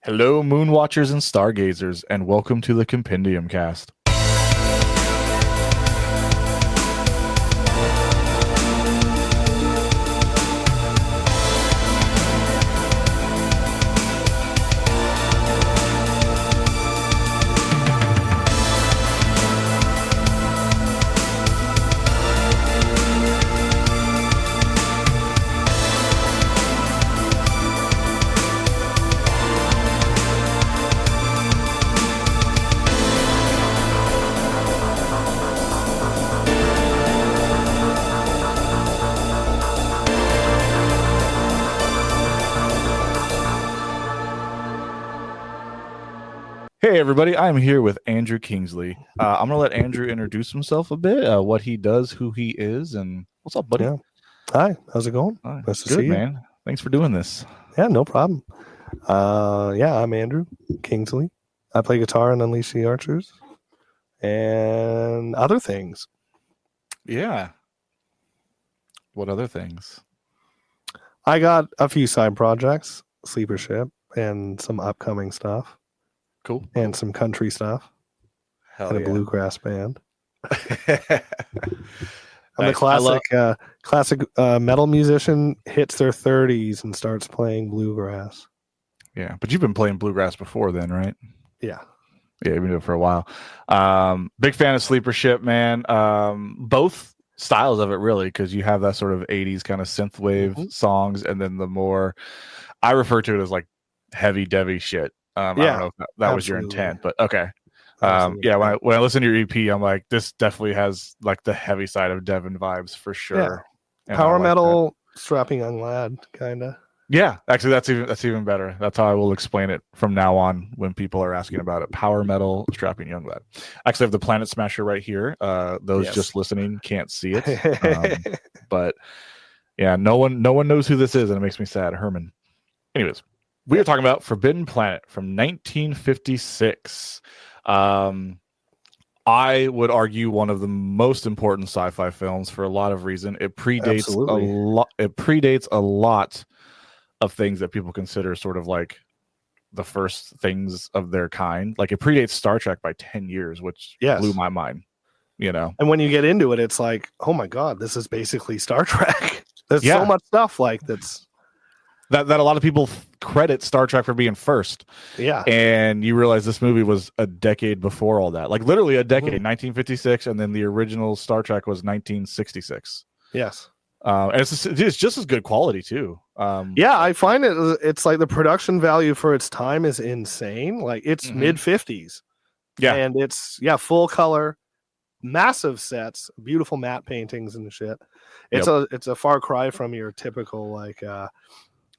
Hello, moon watchers and stargazers, and welcome to the Compendium Cast. Hey, everybody. I'm here with Andrew Kingsley. I'm going to let Andrew introduce himself a bit, what he does, who he is, and what's up, buddy? Yeah. Hi, how's it going? Nice to see you. Man. Thanks for doing this. Yeah, no problem. I'm Andrew Kingsley. I play guitar in Unleash the Archers and other things. Yeah. What other things? I got a few side projects, Sleeper Ship, and some upcoming stuff. Cool. And some country stuff. Hell and yeah. A bluegrass band. I'm the classic metal musician hits their 30s and starts playing bluegrass. Yeah, but you've been playing bluegrass before then, right? Yeah. Yeah, you've been doing it for a while. Big fan of Sleeper Ship, man. Both styles of it, really, because you have that sort of 80s kind of synthwave songs, and then the more, I refer to it as like heavy devy shit. I don't know if that was your intent, but okay. When I listen to your EP, I'm like, this definitely has like the heavy side of Devin vibes for sure. Yeah. Power metal, strapping young lad, kind of. Yeah, actually, that's even better. That's how I will explain it from now on when people are asking about it. Power metal, strapping young lad. Actually, I have the Planet Smasher right here. Those just listening can't see it, but yeah, no one knows who this is, and it makes me sad. Herman. Anyways. We are talking about Forbidden Planet from 1956. I would argue one of the most important sci-fi films for a lot of reasons. It predates a lot of things that people consider sort of like the first things of their kind. Like it predates Star Trek by 10 years, which blew my mind. You know, and when you get into it, it's like, oh my god, this is basically Star Trek. There's so much stuff like that's. That a lot of people credit Star Trek for being first. Yeah. And you realize this movie was a decade before all that. Like literally a decade, 1956, and then the original Star Trek was 1966. Yes. And it's just as good quality too. I find it's like the production value for its time is insane. Like it's mid 50s. Yeah. And it's full color, massive sets, beautiful matte paintings and shit. It's a far cry from your typical like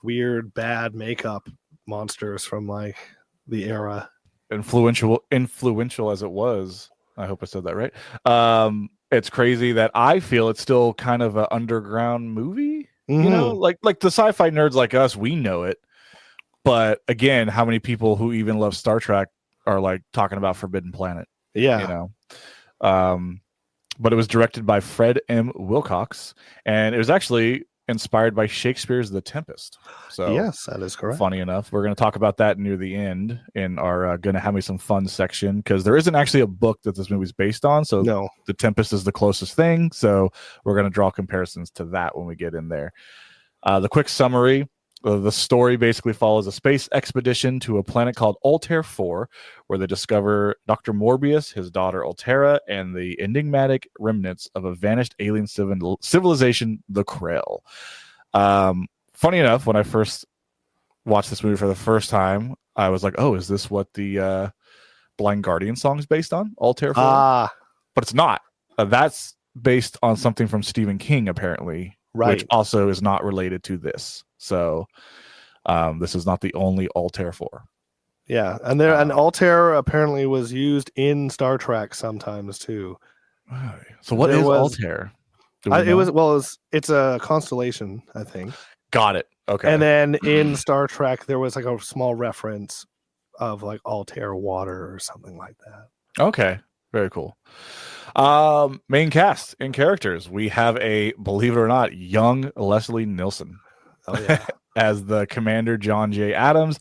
weird bad makeup monsters from like the era. Influential as it was. I hope I said that right. It's crazy that I feel it's still kind of an underground movie. You know, like the sci-fi nerds like us, we know it. But again, how many people who even love Star Trek are like talking about Forbidden Planet? Yeah. You know. But it was directed by Fred M. Wilcox, and it was actually inspired by Shakespeare's The Tempest. So yes, that is correct. Funny enough, we're going to talk about that near the end in our Gonna Have Me Some Fun section, because there isn't actually a book that this movie's based on. So no. The Tempest is the closest thing. So we're going to draw comparisons to that when we get in there. The quick summary. The story basically follows a space expedition to a planet called Altair 4, where they discover Dr. Morbius, his daughter Altera, and the enigmatic remnants of a vanished alien civilization, the Krell. Funny enough, when I first watched this movie for the first time, I was like, oh, is this what the Blind Guardian song is based on? Altair 4? But it's not. That's based on something from Stephen King, apparently, which also is not related to this. So this is not the only Altair 4. Yeah, and an Altair apparently was used in Star Trek sometimes too. So what is Altair? It's a constellation, I think. Got it. Okay. And then in Star Trek there was like a small reference of like Altair water or something like that. Okay. Very cool. Main cast and characters. We have believe it or not, young Leslie Nielsen. Oh, yeah. as the commander, John J. Adams.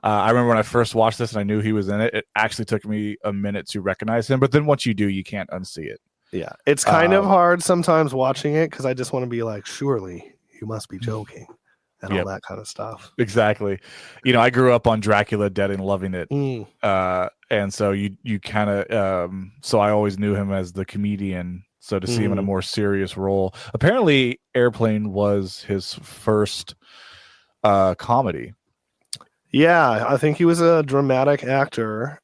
I remember when I first watched this and I knew he was in it. It actually took me a minute to recognize him, but then once you do, you can't unsee it. Yeah, it's kind of hard sometimes watching it because I just want to be like, surely you must be joking and all that kind of stuff. Exactly. I grew up on Dracula Dead and loving it. And so you kind of, so I always knew him as the comedian. So to see him in a more serious role, apparently Airplane was his first comedy. Yeah, I think he was a dramatic actor.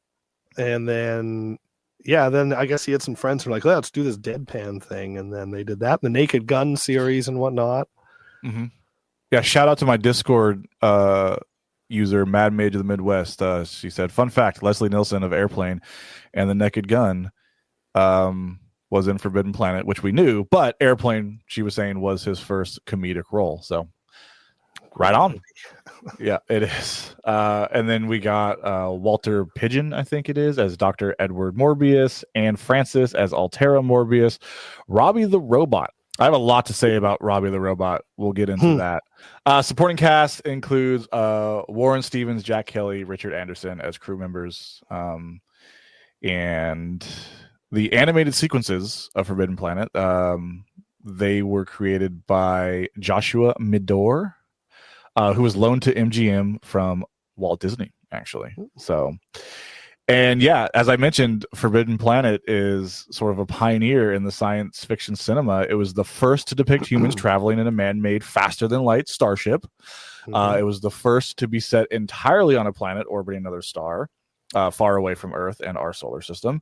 And then I guess he had some friends who were like, let's do this deadpan thing. And then they did that, the Naked Gun series and whatnot. Mm-hmm. Yeah, shout out to my Discord user, Mad Mage of the Midwest. She said, fun fact, Leslie Nielsen of Airplane and the Naked Gun was in Forbidden Planet, which we knew, but Airplane, she was saying, was his first comedic role. So right on. Yeah, it is. And then we got Walter Pidgeon, I think it is, as Dr. Edward Morbius, and Francis as Altera Morbius, Robbie the Robot. I have a lot to say about Robbie the Robot. We'll get into that. Supporting cast includes Warren Stevens, Jack Kelly, Richard Anderson as crew members. And the animated sequences of Forbidden Planet, they were created by Joshua Midor, who was loaned to MGM from Walt Disney, actually. So, and yeah, as I mentioned, Forbidden Planet is sort of a pioneer in the science fiction cinema. It was the first to depict humans traveling in a man-made faster-than-light starship. It was the first to be set entirely on a planet orbiting another star, far away from Earth and our solar system.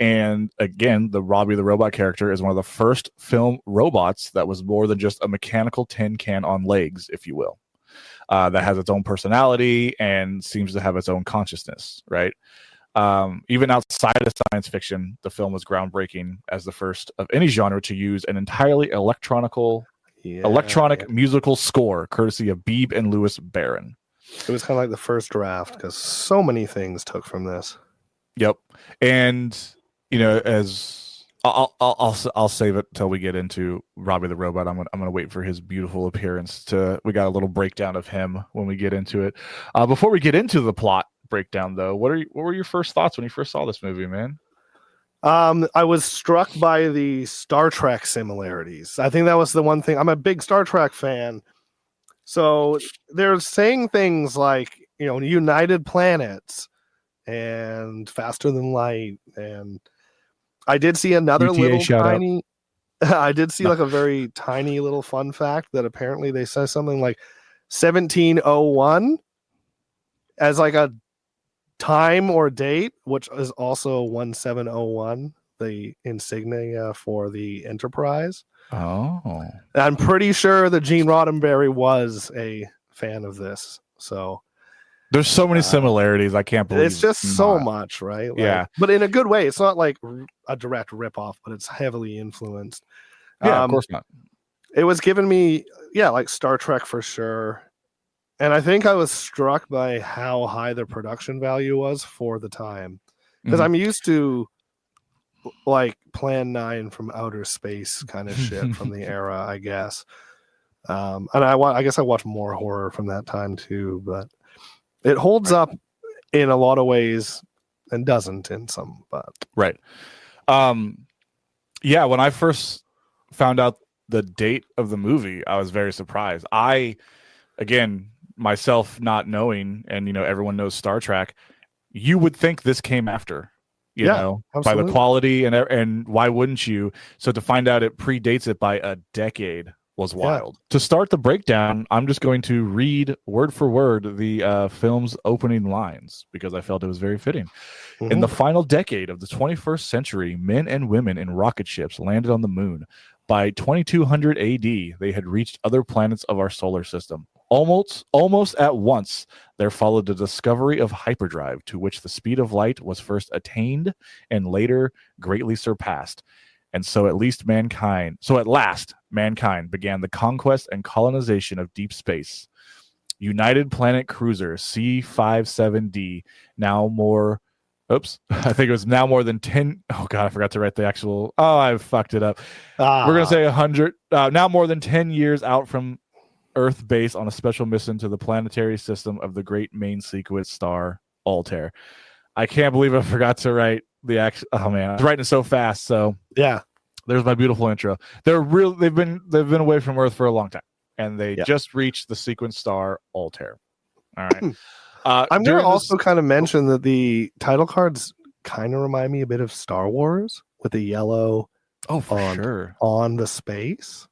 And again, the Robbie the Robot character is one of the first film robots that was more than just a mechanical tin can on legs, if you will. That has its own personality and seems to have its own consciousness, right? Even outside of science fiction, the film was groundbreaking as the first of any genre to use an entirely electronic musical score, courtesy of Beebe and Lewis Barron. It was kind of like the first draft because so many things took from this. Yep, and as I'll save it till we get into Robbie the Robot. I'm gonna wait for his beautiful appearance. We got a little breakdown of him when we get into it. Before we get into the plot breakdown, though, what were your first thoughts when you first saw this movie, man? I was struck by the Star Trek similarities. I think that was the one thing. I'm a big Star Trek fan. So they're saying things like, United Planets and faster than light. And I did see another UTA little tiny, I did see like a very tiny little fun fact that apparently they say something like 1701 as like a time or date, which is also 1701, the insignia for the Enterprise. Oh, I'm pretty sure that Gene Roddenberry was a fan of this. So there's so many similarities. I can't believe it's just so much, right? Yeah, but in a good way. It's not like a direct ripoff, but it's heavily influenced. Yeah, of course not. It was giving me, like Star Trek for sure. And I think I was struck by how high the production value was for the time. Because I'm used to like Plan 9 from outer space kind of shit from the era, I guess. And I guess I watched more horror from that time too, but it holds up in a lot of ways and doesn't in some, but right. Yeah, when I first found out the date of the movie, I was very surprised. Again, myself not knowing, and everyone knows Star Trek, you would think this came after, absolutely. by the quality and why wouldn't you? So to find out it predates it by a decade was wild. Yeah. To start the breakdown, I'm just going to read word for word the film's opening lines because I felt it was very fitting. Mm-hmm. In the final decade of the 21st century, men and women in rocket ships landed on the moon. By 2200 AD, they had reached other planets of our solar system. Almost at once, there followed the discovery of hyperdrive, to which the speed of light was first attained and later greatly surpassed. And so at last, mankind began the conquest and colonization of deep space. United Planet Cruiser C-57D, I think it was now more than 10. Oh, God, I forgot to write the I fucked it up. We're going to say 100. Now more than 10 years out from Earth base on a special mission to the planetary system of the great main sequence star Altair. I can't believe I forgot to write the action. Oh man, I was writing it so fast. So Yeah. there's my beautiful intro. They've been away from Earth for a long time, and they just reached the sequence star Altair. All right. I'm going to also kind of mention that the title cards kind of remind me a bit of Star Wars with the yellow sure on the space.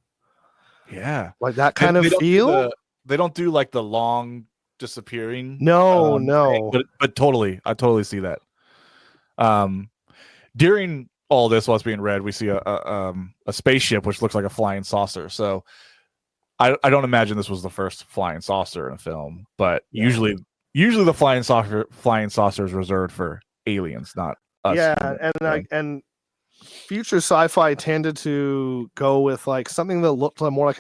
Yeah. Like that kind of feel. They don't do like the long disappearing. No. But totally. I totally see that. During all this while it's being read, we see a spaceship which looks like a flying saucer. So I don't imagine this was the first flying saucer in a film, but usually the flying saucer is reserved for aliens, not us. Yeah, and future sci-fi tended to go with like something that looked more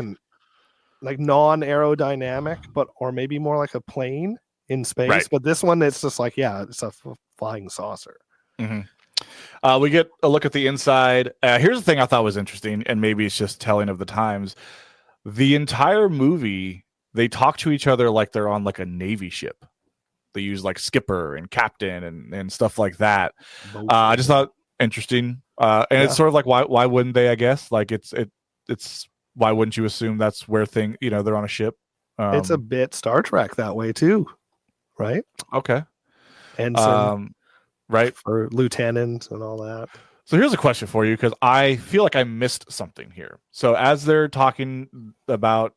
like non-aerodynamic, or maybe more like a plane in space. Right. But this one, it's just like it's a flying saucer. Mm-hmm. We get a look at the inside. Here's the thing I thought was interesting, and maybe it's just telling of the times. The entire movie, they talk to each other like they're on like a Navy ship. They use like skipper and captain and stuff like that. I just thought interesting. It's sort of like why wouldn't they? I guess like it's why wouldn't you assume that's where they're on a ship? It's a bit Star Trek that way too, right? Okay, and right for lieutenant and all that. So here's a question for you, because I feel like I missed something here. So as they're talking about,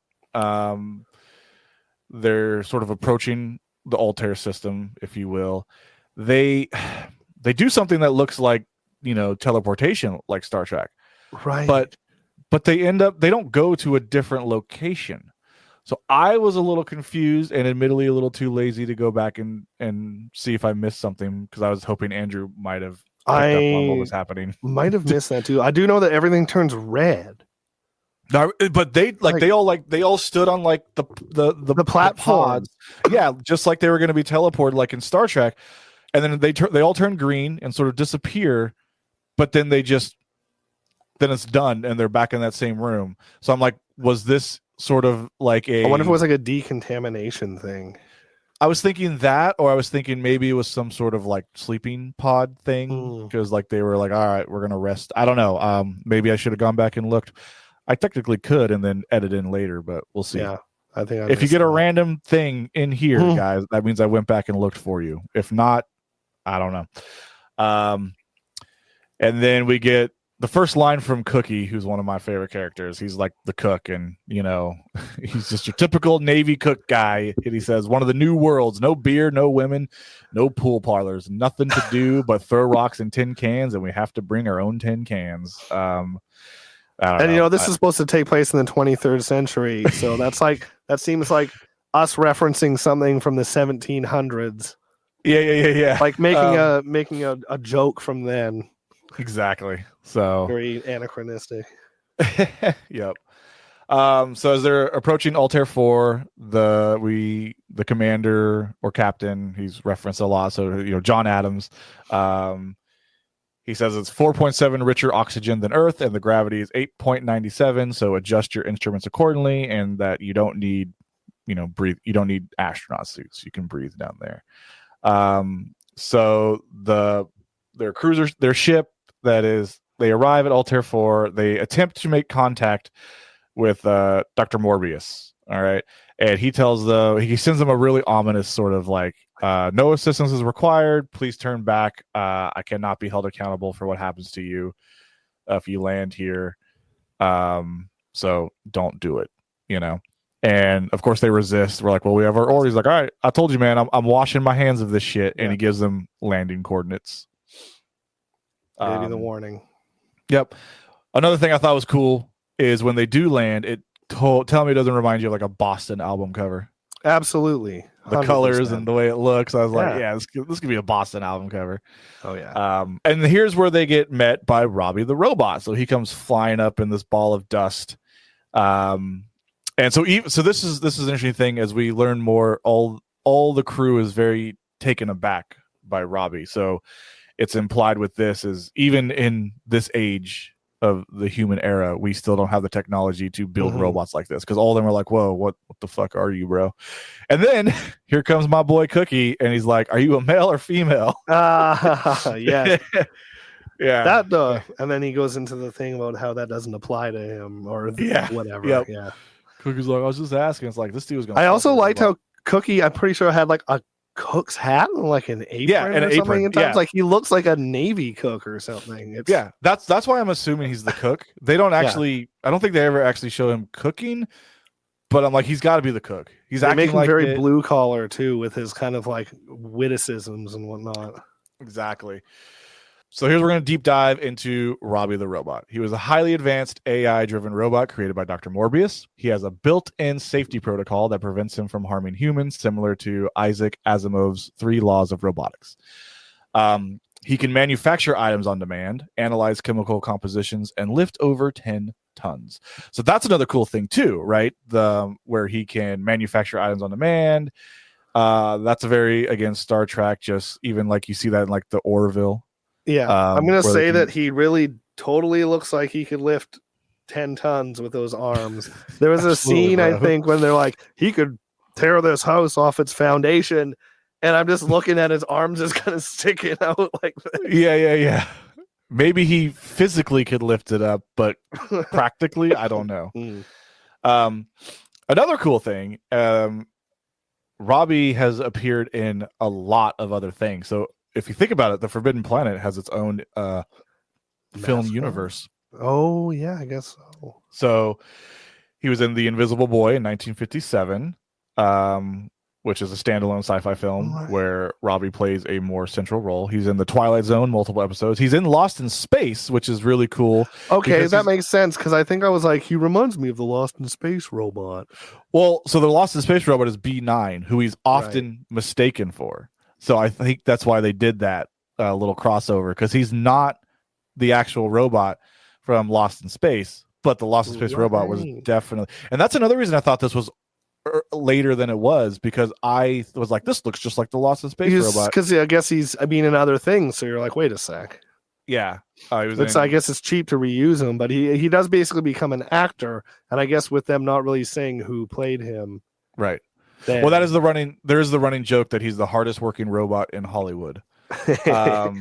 they're sort of approaching the Altair system, if you will. They do something that looks like teleportation, like Star Trek, right? But they don't go to a different location. So I was a little confused and admittedly a little too lazy to go back and see if I missed something, because I was hoping Andrew might have picked up on what was happening. Might have missed that too. I do know that everything turns red. No, but they all stood on like the platforms. Yeah, just like they were going to be teleported like in Star Trek, and then they all turn green and sort of disappear, but then then it's done and they're back in that same room. So I'm like, was this sort of like I wonder if it was like a decontamination thing. I was thinking that, or I was thinking maybe it was some sort of like sleeping pod thing, because like they were like, all right, we're gonna rest. I don't know. Maybe I should have gone back and looked. I technically could and then edit in later, but we'll see. Yeah, I think if you get a random thing in here, guys, that means I went back and looked for you. If not, I don't know. And then we get the first line from Cookie, who's one of my favorite characters. He's like the cook, and he's just your typical Navy cook guy. And he says, "One of the new worlds, no beer, no women, no pool parlors, nothing to do but throw rocks in tin cans, and we have to bring our own tin cans." This is supposed to take place in the 23rd century, so that seems like us referencing something from the 1700s. Yeah. Like making a joke from then. Exactly. So very anachronistic. Yep. So as they're approaching Altair 4, the commander or captain, he's referenced a lot. So John Adams, he says it's 4.7 richer oxygen than Earth, and the gravity is 8.97. So adjust your instruments accordingly, and that you don't need breathe. You don't need astronaut suits. You can breathe down there. So their ship, that is, they arrive at Altair 4. They attempt to make contact with Dr. Morbius. All right. And he sends them a really ominous sort of like, no assistance is required. Please turn back. I cannot be held accountable for what happens to you if you land here. So don't do it, And of course they resist. We're like, well, we have our orders. He's like, all right, I told you, man, I'm washing my hands of this shit. And he gives them landing coordinates. Maybe the warning. Yep. Another thing I thought was cool is when they do land, tell me it doesn't remind you of like a Boston album cover. Absolutely. 100%. The colors and the way it looks. I was like, this could be a Boston album cover. Oh yeah. And here's where they get met by Robbie the robot. So he comes flying up in this ball of dust. And so this is an interesting thing. As we learn more, all the crew is very taken aback by Robbie. So it's implied with this is, even in this age, of the human era, we still don't have the technology to build robots like this, because all of them are like, whoa, what the fuck are you, bro? And then here comes my boy Cookie, and he's like, are you a male or female? Yes. Yeah. And then he goes into the thing about how that doesn't apply to him or whatever. Yep. Yeah. Cookie's like, I was just asking. It's like, this dude was going to. I also liked how Cookie, I'm pretty sure, had like a cook's hat and like an apron and or an something. apron. Like he looks like a Navy cook or something. That's why I'm assuming he's the cook. They don't actually, I don't think they ever actually show him cooking, but I'm like, he's got to be the cook. He's acting make him like very blue collar too, with his kind of like witticisms and whatnot. Exactly. So here's, we're going to deep dive into Robbie the robot. He was a highly advanced AI-driven robot created by Dr. Morbius. He has a built-in safety protocol that prevents him from harming humans, similar to Isaac Asimov's 3 laws of robotics. He can manufacture items on demand, analyze chemical compositions, and lift over 10 tons. So that's another cool thing too, right? Where he can manufacture items on demand. That's a very, again, Star Trek, just even like you see that in like the Orville. Yeah, I'm going to say that he really totally looks like he could lift 10 tons with those arms. There was a scene, bro. I think, when they're like, he could tear this house off its foundation, and I'm just looking at his arms just kind of sticking out like that. Yeah. Maybe he physically could lift it up, but practically, I don't know. Another cool thing, Robbie has appeared in a lot of other things. So if you think about it, the Forbidden Planet has its own film universe. Oh, yeah, I guess so. So he was in The Invisible Boy in 1957, which is a standalone sci-fi film where Robbie plays a more central role. He's in The Twilight Zone, multiple episodes. He's in Lost in Space, which is really cool. Okay, that makes sense, because I think I was like, he reminds me of the Lost in Space robot. Well, so the Lost in Space robot is B9, who he's often mistaken for. So I think that's why they did that little crossover, because he's not the actual robot from Lost in Space, but the Lost in Space robot was definitely. And that's another reason I thought this was later than it was, because I was like, this looks just like the Lost in Space robot. Because I guess he's in other things, so you're like, wait a sec. Yeah. I guess it's cheap to reuse him, but he does basically become an actor, and I guess with them not really saying who played him. Right. Well, there is the running joke that he's the hardest working robot in Hollywood. But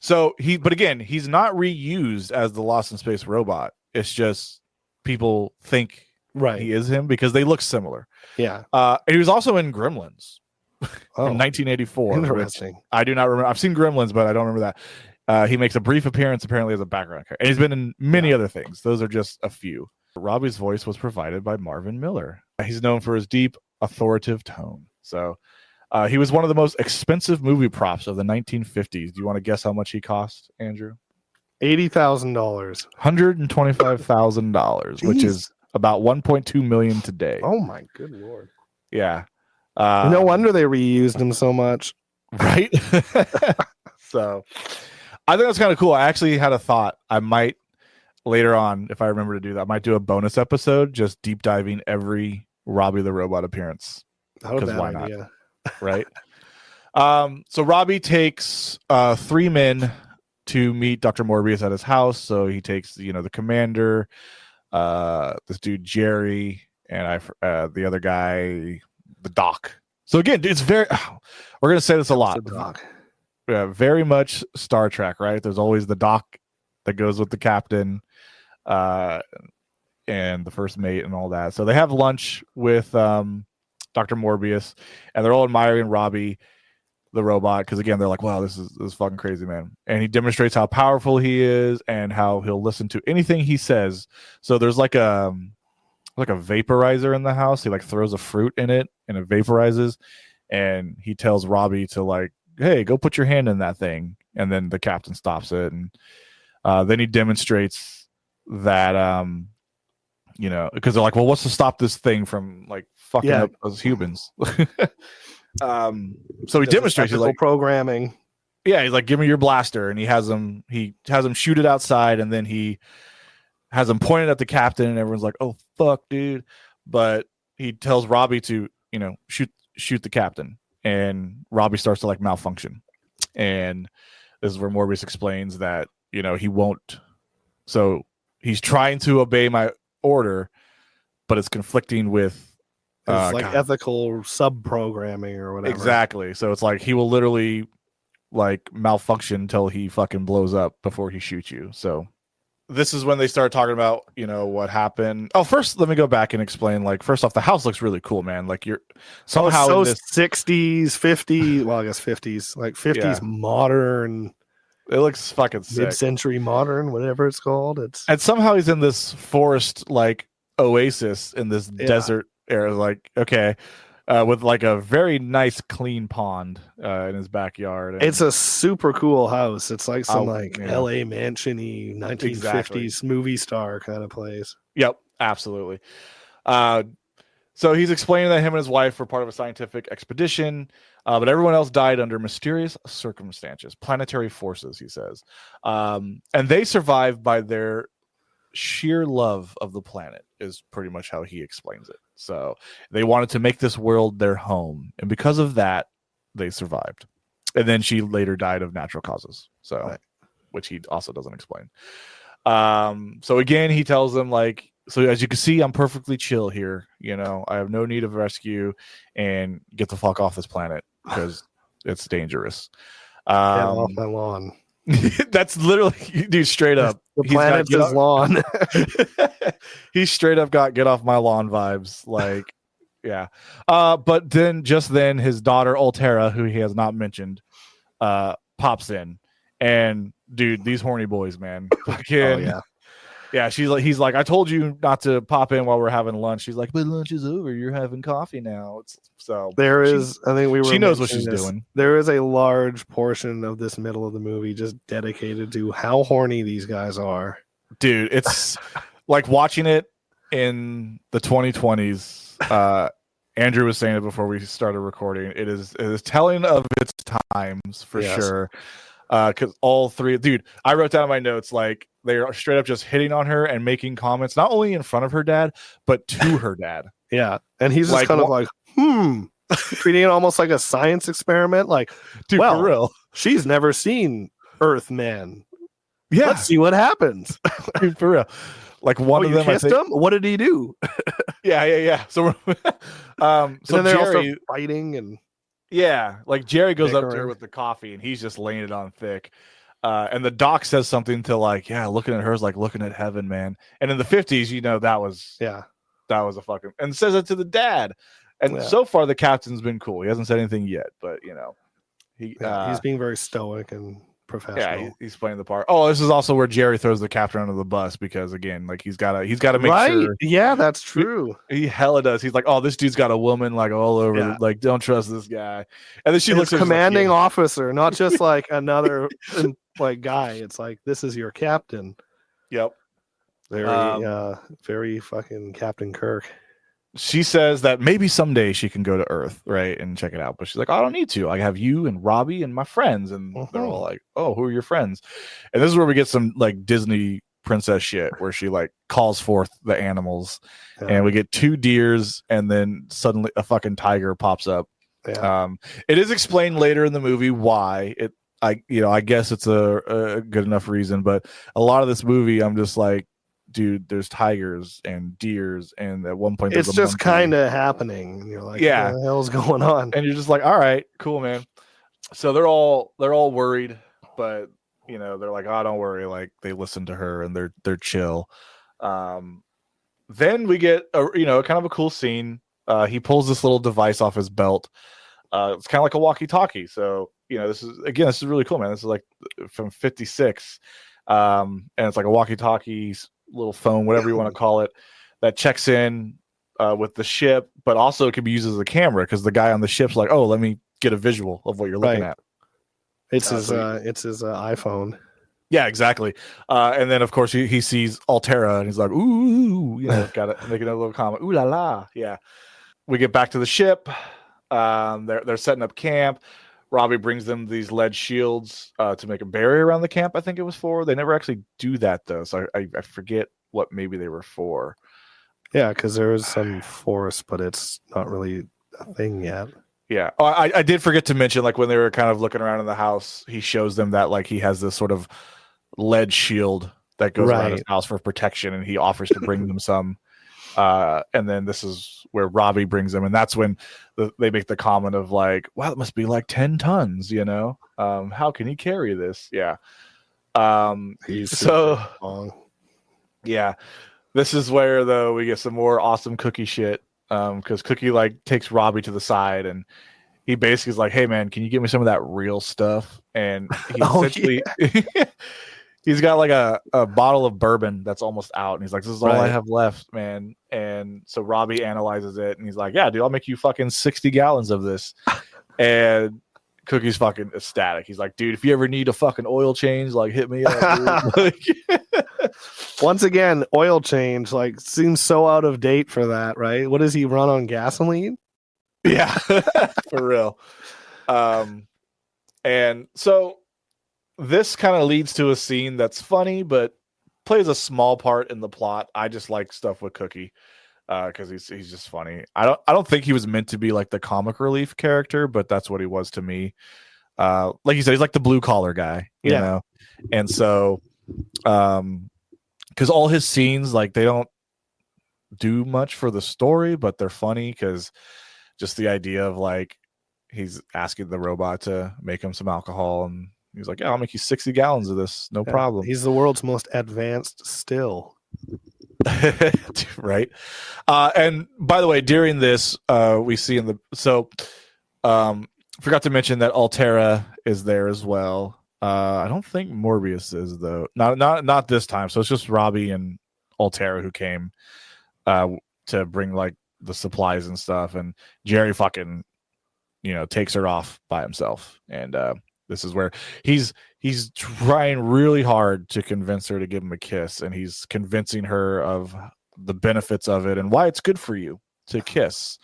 again, he's not reused as the Lost in Space robot. It's just people think he is him because they look similar. Yeah. And he was also in Gremlins from 1984. Interesting. I do not remember. I've seen Gremlins, but I don't remember that. He makes a brief appearance apparently as a background character, and he's been in many other things. Those are just a few. Robbie's voice was provided by Marvin Miller. He's known for his deep, authoritative tone. So he was one of the most expensive movie props of the 1950s. Do you want to guess how much he cost, Andrew? $80,000. $125,000, which is about 1.2 million today. Oh my good lord. Yeah. No wonder they reused him so much. Right? So I think that's kind of cool. I actually had a thought. I might later on, if I remember to do that, I might do a bonus episode just deep diving every Robbie the Robot appearance. Because why not? Right? So Robbie takes 3 men to meet Dr. Morbius at his house. So he takes, the commander, this dude Jerry, and the other guy, the doc. So again, it's very. We're gonna say this a lot. Yeah, very much Star Trek, right? There's always the doc that goes with the captain, and the first mate, and all that. So they have lunch with Dr. Morbius, and they're all admiring Robbie the robot, because again, they're like, wow, this is fucking crazy, man. And he demonstrates how powerful he is and how he'll listen to anything he says. So there's like a vaporizer in the house. He like throws a fruit in it and it vaporizes, and he tells Robbie to like, hey, go put your hand in that thing. And then the captain stops it, and then he demonstrates that because they're like, well, what's to stop this thing from like fucking up us humans? So he demonstrates, he's like, programming. Yeah, he's like, give me your blaster, and he has him shoot it outside, and then he has him pointed at the captain, and everyone's like, oh fuck, dude. But he tells Robbie to, shoot the captain, and Robbie starts to like malfunction. And this is where Morbius explains that, he won't So he's trying to obey my order, but it's conflicting with It's like God. ethical sub-programming or whatever. Exactly. So it's like he will literally like malfunction until he fucking blows up before he shoots you. So this is when they start talking about, you know, what happened. Oh, first let me go back and explain. Like, first off, the house looks really cool, man. Like you're somehow so in this 60s, 50s, well, I guess 50s, like 50s modern, it looks fucking sick. mid-century modern, whatever it's called. It's And somehow he's in this forest like oasis in this desert area. Like, okay. With like a very nice clean pond in his backyard. And it's a super cool house. It's like some LA mansion-y 1950s movie star kind of place. Yep, absolutely. So he's explaining that him and his wife were part of a scientific expedition, but everyone else died under mysterious circumstances, planetary forces, he says. And they survived by their sheer love of the planet, is pretty much how he explains it. So they wanted to make this world their home, and because of that, they survived. And then she later died of natural causes, so which he also doesn't explain. So again, he tells them like, so as you can see, I'm perfectly chill here. You know, I have no need of rescue, and get the fuck off this planet because it's dangerous. Get off my lawn. That's literally, dude, straight up. The planet's his lawn. He straight up got get off my lawn vibes. Like, yeah. But then his daughter Altera, who he has not mentioned, pops in. And dude, these horny boys, man. Fucking yeah, he's like, I told you not to pop in while we're having lunch. She's like, but lunch is over. You're having coffee now. She knows what she's doing. There is a large portion of this middle of the movie just dedicated to how horny these guys are. Dude, it's like watching it in the 2020s. Andrew was saying it before we started recording. It is telling of its times for sure. Because all three, dude, I wrote down in my notes like they are straight up just hitting on her and making comments not only in front of her dad but to her dad. Yeah, and he's just like, kind of like, treating it almost like a science experiment. Like, dude, well, for real, she's never seen Earthman. Yeah, let's see what happens. Dude, for real. Like one of them, kissed him. What did he do? Yeah. So, so then they're Jerry also fighting and. Yeah, like Jerry goes up to her with the coffee and he's just laying it on thick. And the doc says something to like, yeah, looking at her is like looking at heaven, man. And in the 50s, you know, that was a fucking, and says it to the dad. And so far the captain's been cool. He hasn't said anything yet, but you know, he's being very stoic and professional. Yeah, he's playing the part. Oh, this is also where Jerry throws the captain under the bus because again, like he's got to make sure. Yeah, that's true. He hella does. He's like, oh, this dude's got a woman like all over. Like, don't trust this guy. And then she looks commanding officer, not just like another like guy. It's like this is your captain. Yep. Very fucking Captain Kirk. She says that maybe someday she can go to Earth, right, and check it out. But she's like, I don't need to. I have you and Robbie and my friends. And they're all like, oh, who are your friends? And this is where we get some like Disney princess shit where she like calls forth the animals and we get 2 deers and then suddenly a fucking tiger pops up. It is explained later in the movie why I guess it's a good enough reason, but a lot of this movie I'm just like, dude, there's tigers and deers, and at one point it's just kind of happening. And you're like, yeah, what the hell's going on? And you're just like, all right, cool, man. So they're all worried, but you know, they're like, oh, don't worry. Like they listen to her and they're chill. Then we get kind of a cool scene. He pulls this little device off his belt. It's kind of like a walkie-talkie. So you know, this is really cool, man. This is like from '56, and it's like a walkie-talkie, little phone, whatever you want to call it, that checks in with the ship, but also it can be used as a camera because the guy on the ship's like, oh, let me get a visual of what you're looking at. It's his iPhone. Yeah, exactly. And then of course he sees Altera and he's like, ooh, you know, got to make another little comment. Ooh la la. Yeah. We get back to the ship. They're setting up camp. Robbie brings them these lead shields to make a barrier around the camp. I think it was for. They never actually do that though, so I forget what maybe they were for. Yeah, because there is some forest, but it's not really a thing yet. Yeah. Oh, I did forget to mention, like when they were kind of looking around in the house, he shows them that like he has this sort of lead shield that goes around his Right. house for protection, and he offers to bring them some. And then this is where Robbie brings them, and that's when they make the comment of like, "Wow, it must be like 10 tons, you know? How can he carry this?" Yeah. He's So super long. yeah, this is where though we get some more awesome Cookie shit. Because Cookie like takes Robbie to the side, and he basically is like, "Hey man, can you give me some of that real stuff?" And he Oh, essentially he's got like a bottle of bourbon that's almost out, and he's like, "This is all I Right. have left, man." And so Robbie analyzes it, and he's like, "Yeah, dude, I'll make you fucking 60 gallons of this." And Cookie's fucking ecstatic. He's like, "Dude, if you ever need a fucking oil change, like hit me up, dude." Like, Once again, oil change like seems so out of date for that, right? What does he run on, gasoline? yeah, for real. And so this kind of leads to a scene that's funny, but plays a small part in the plot. I just like stuff with Cookie because he's just funny. I don't think he was meant to be like the comic relief character, but that's what he was to me. Like you said, he's like the blue collar guy, you know. And so, because all his scenes, like, they don't do much for the story, but they're funny because just the idea of like he's asking the robot to make him some alcohol, and he's like, "Yeah, I'll make you 60 gallons of this, no problem." He's the world's most advanced still. Right. And by the way, during this, we see forgot to mention that Altera is there as well. I don't think Morbius is though. Not this time. So it's just Robbie and Altera who came to bring like the supplies and stuff, and Jerry fucking takes her off by himself, and this is where he's trying really hard to convince her to give him a kiss, and he's convincing her of the benefits of it and why it's good for you to kiss,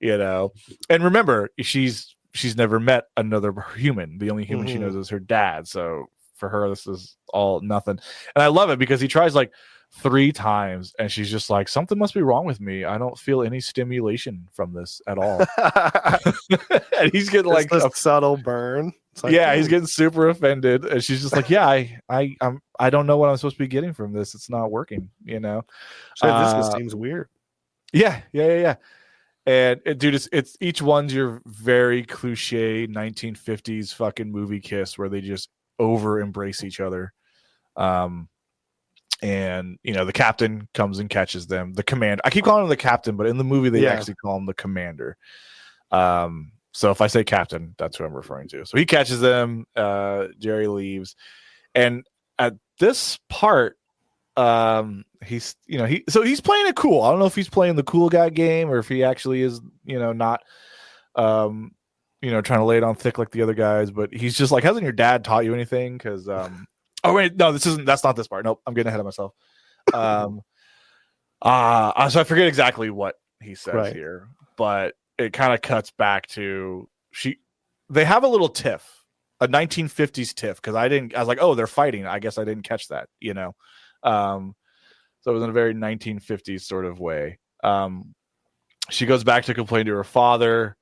and remember, she's never met another human. The only human she knows is her dad, so for her this is all nothing. And I love it because he tries like 3 times, and she's just like, "Something must be wrong with me. I don't feel any stimulation from this at all." And he's getting like a subtle burn. Like, yeah, he's getting super offended, and she's just like, "Yeah, I don't know what I'm supposed to be getting from this. It's not working, This just seems weird. Yeah. And dude, it's each one's your very cliche 1950s fucking movie kiss where they just over embrace each other. And the captain comes and catches them. The commander, I keep calling him the captain, but in the movie they actually call him the commander. So if I say captain, that's who I'm referring to. So he catches them. Jerry leaves, and at this part, he's playing it cool. I don't know if he's playing the cool guy game or if he actually is, not, trying to lay it on thick like the other guys. But he's just like, "Hasn't your dad taught you anything?" Because oh wait, no, that's not this part. Nope, I'm getting ahead of myself. So I forget exactly what he says here, but it kind of cuts back to they have a little tiff, a 1950s tiff, because I was like, "Oh, they're fighting." I guess I didn't catch that, so it was in a very 1950s sort of way. She goes back to complain to her father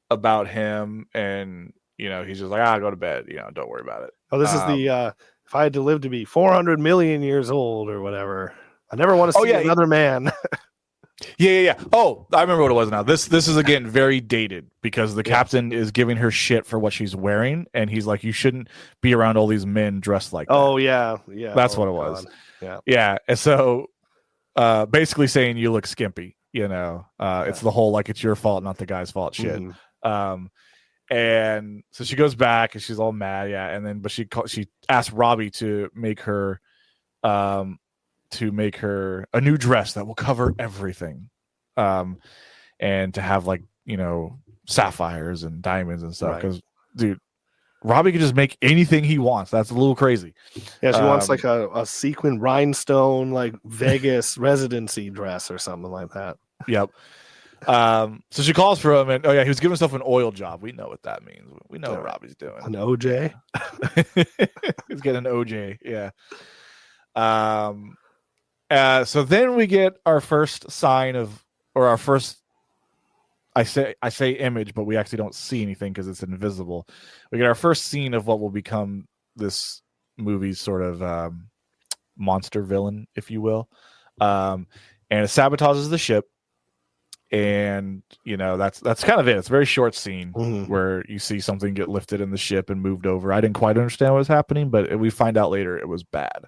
about him, and he's just like, "Go to bed, don't worry about it." Oh, this is the if I had to live to be 400 million years old or whatever, I never want to see another man. Yeah. Oh, I remember what it was now. This is again very dated because the captain is giving her shit for what she's wearing, and he's like, "You shouldn't be around all these men dressed like that." Oh yeah. That's what it was. God. Yeah. And so basically saying you look skimpy, it's the whole like it's your fault, not the guy's fault shit. And so she goes back and she's all mad, and then but she asked Robbie to make her a new dress that will cover everything, and to have like sapphires and diamonds and stuff, because dude, Robbie can just make anything he wants. That's a little crazy. Yeah, she wants like a sequin rhinestone like Vegas residency dress or something like that. Yep. So she calls for him, and he was giving himself an oil job. We know what that means. We know what Robbie's doing. An OJ. He's getting an OJ. Yeah. So then we get our first sign of, or our first, I say image, but we actually don't see anything because it's invisible. We get our first scene of what will become this movie's sort of monster villain, if you will. And it sabotages the ship. And that's kind of it. It's a very short scene where you see something get lifted in the ship and moved over. I didn't quite understand what was happening, but we find out later it was bad.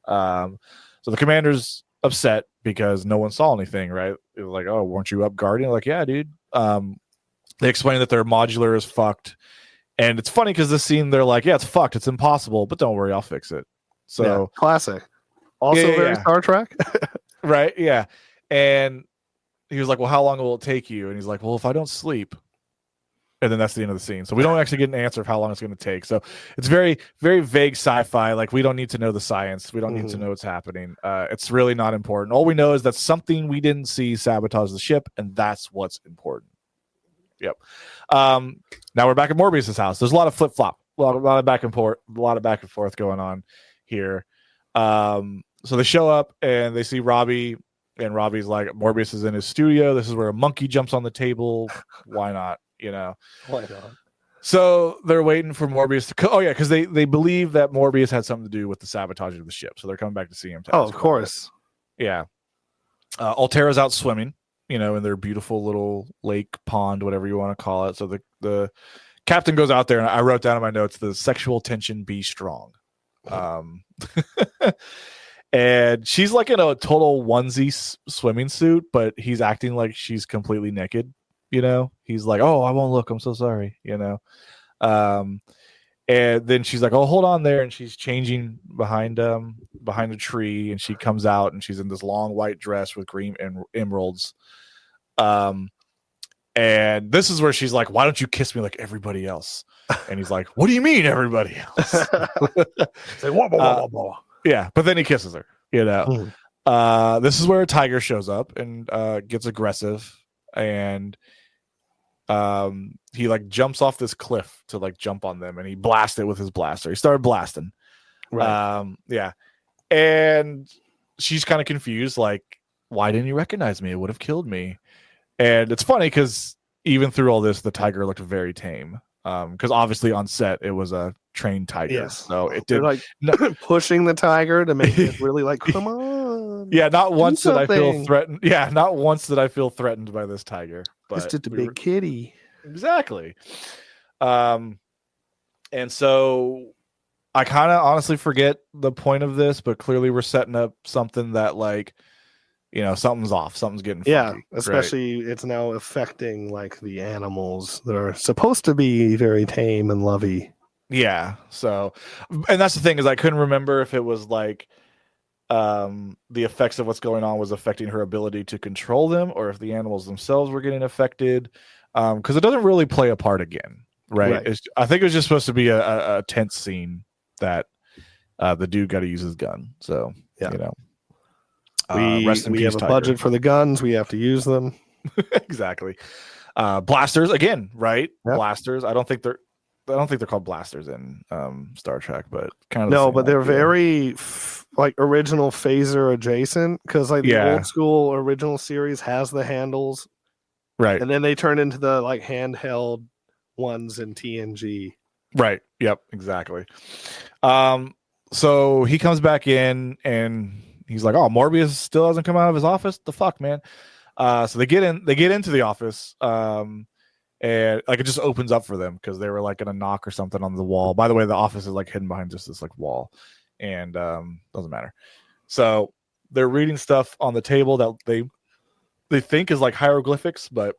So the commander's upset because no one saw anything, right? It was like, oh, weren't you up guarding? Like, yeah, dude. They explain that their modular is fucked. And it's funny because this scene, they're like, yeah, it's fucked. It's impossible, but don't worry, I'll fix it. So classic. Also very Star Trek. Right, yeah. And he was like, well, how long will it take you? And he's like, well, if I don't sleep. And then that's the end of the scene. So we don't actually get an answer of how long it's going to take. So it's very, very vague sci-fi. Like, we don't need to know the science. We don't need to know what's happening. It's really not important. All we know is that something we didn't see sabotaged the ship, and that's what's important. Yep. Now we're back at Morbius's house. There's a lot of flip-flop, a lot of back and forth going on here. So they show up and they see Robbie. And Robbie's like, Morbius is in his studio. This is where a monkey jumps on the table. Why not? Why not? So they're waiting for Morbius to because they believe that Morbius had something to do with the sabotaging of the ship. So they're coming back to see him. Of course. Yeah. Altera's out swimming, in their beautiful little lake, pond, whatever you want to call it. So the captain goes out there, and I wrote down in my notes, the sexual tension be strong. And she's like in a total onesie swimming suit, but he's acting like she's completely naked. He's like, oh, I won't look. I'm so sorry. And then she's like, oh, hold on there. And she's changing behind a tree. And she comes out and she's in this long white dress with green emeralds. And this is where she's like, why don't you kiss me like everybody else? And he's like, what do you mean everybody else? Say, whoa, whoa, whoa. Yeah, but then he kisses her, This is where a tiger shows up and gets aggressive, and he like jumps off this cliff to like jump on them, and he blasts it with his blaster. He started blasting. Right. And she's kind of confused, like, why didn't you recognize me? It would have killed me. And it's funny because even through all this, the tiger looked very tame. Because obviously on set it was a trained tiger. Yes. So it did like pushing the tiger to make it really like, come on. Yeah, not once did I feel threatened. Yeah, not once did I feel threatened by this tiger. But it's just a big kitty. Exactly. And so I kind of honestly forget the point of this, but clearly we're setting up something that like, something's off, something's getting funky, especially it's now affecting like the animals that are supposed to be very tame and lovey. Yeah. So, and that's the thing, is I couldn't remember if it was like the effects of what's going on was affecting her ability to control them, or if the animals themselves were getting affected. Because it doesn't really play a part again, right? I think it was just supposed to be a tense scene that the dude got to use his gun. So, we have a budget for the guns. We have to use them. Exactly. Blasters again, right? Yep. Blasters. I don't think they're called blasters in Star Trek, but kind of no, but they're very like original phaser adjacent, because like the old school original series has the handles, right? And then they turn into the like handheld ones in TNG. Right. Yep. Exactly. So he comes back in and he's like, "Oh, Morbius still hasn't come out of his office. The fuck, man!" So they get into the office, and like it just opens up for them because they were like gonna knock or something on the wall. By the way, the office is like hidden behind just this like wall, and doesn't matter. So they're reading stuff on the table that they think is like hieroglyphics, but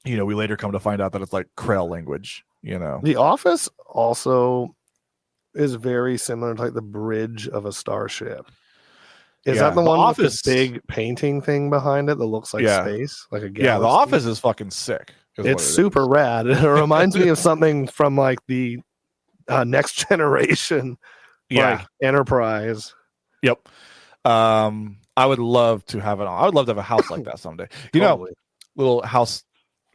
we later come to find out that it's like Krell language. The office also is very similar to like the bridge of a starship. Is that the one with this big painting thing behind it that looks like space, like a galaxy? Yeah, the office is fucking sick. It's super rad. It reminds me of something from like the Next Generation, like Enterprise. Yep. I would love to have it on. I would love to have a house like that someday. Little house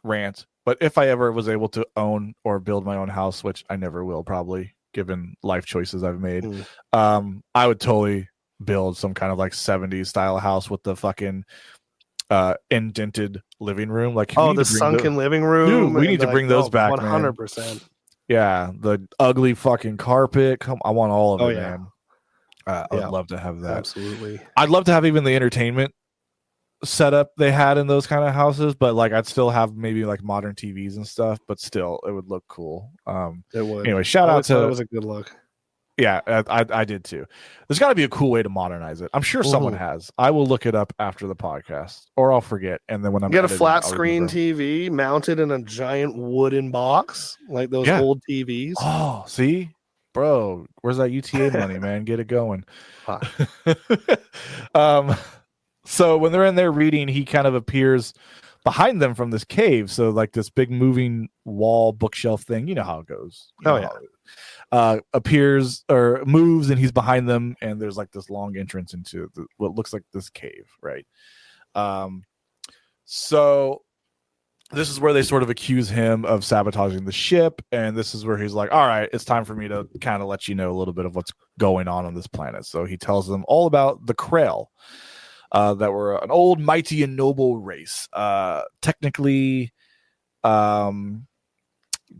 rant. But if I ever was able to own or build my own house, which I never will, probably given life choices I've made, I would totally build some kind of like 70s style house with the fucking indented living room. Like, the sunken living room. Dude, we need to bring those back, 100%. Yeah, the ugly fucking carpet. I want all of it, man. I would love to have that. Absolutely. I'd love to have even the entertainment setup they had in those kind of houses, but like I'd still have maybe like modern TVs and stuff, but still it would look cool. It would. Anyway, shout out to it was a good look. Yeah, I did too. There's got to be a cool way to modernize it. I'm sure someone has. I will look it up after the podcast, or I'll forget. And then when I'm get a editing, flat I'll screen remember. TV mounted in a giant wooden box, like those old TVs. Oh, see, bro, where's that UTA money, man? Get it going. So when they're in there reading, he kind of appears behind them from this cave. So like this big moving wall bookshelf thing. You know how it goes. Appears or moves, and he's behind them, and there's like this long entrance into what looks like this cave, right? So this is where they sort of accuse him of sabotaging the ship, and this is where he's like, all right, it's time for me to kind of let you know a little bit of what's going on this planet. So he tells them all about the Krell, that were an old, mighty, and noble race. Technically,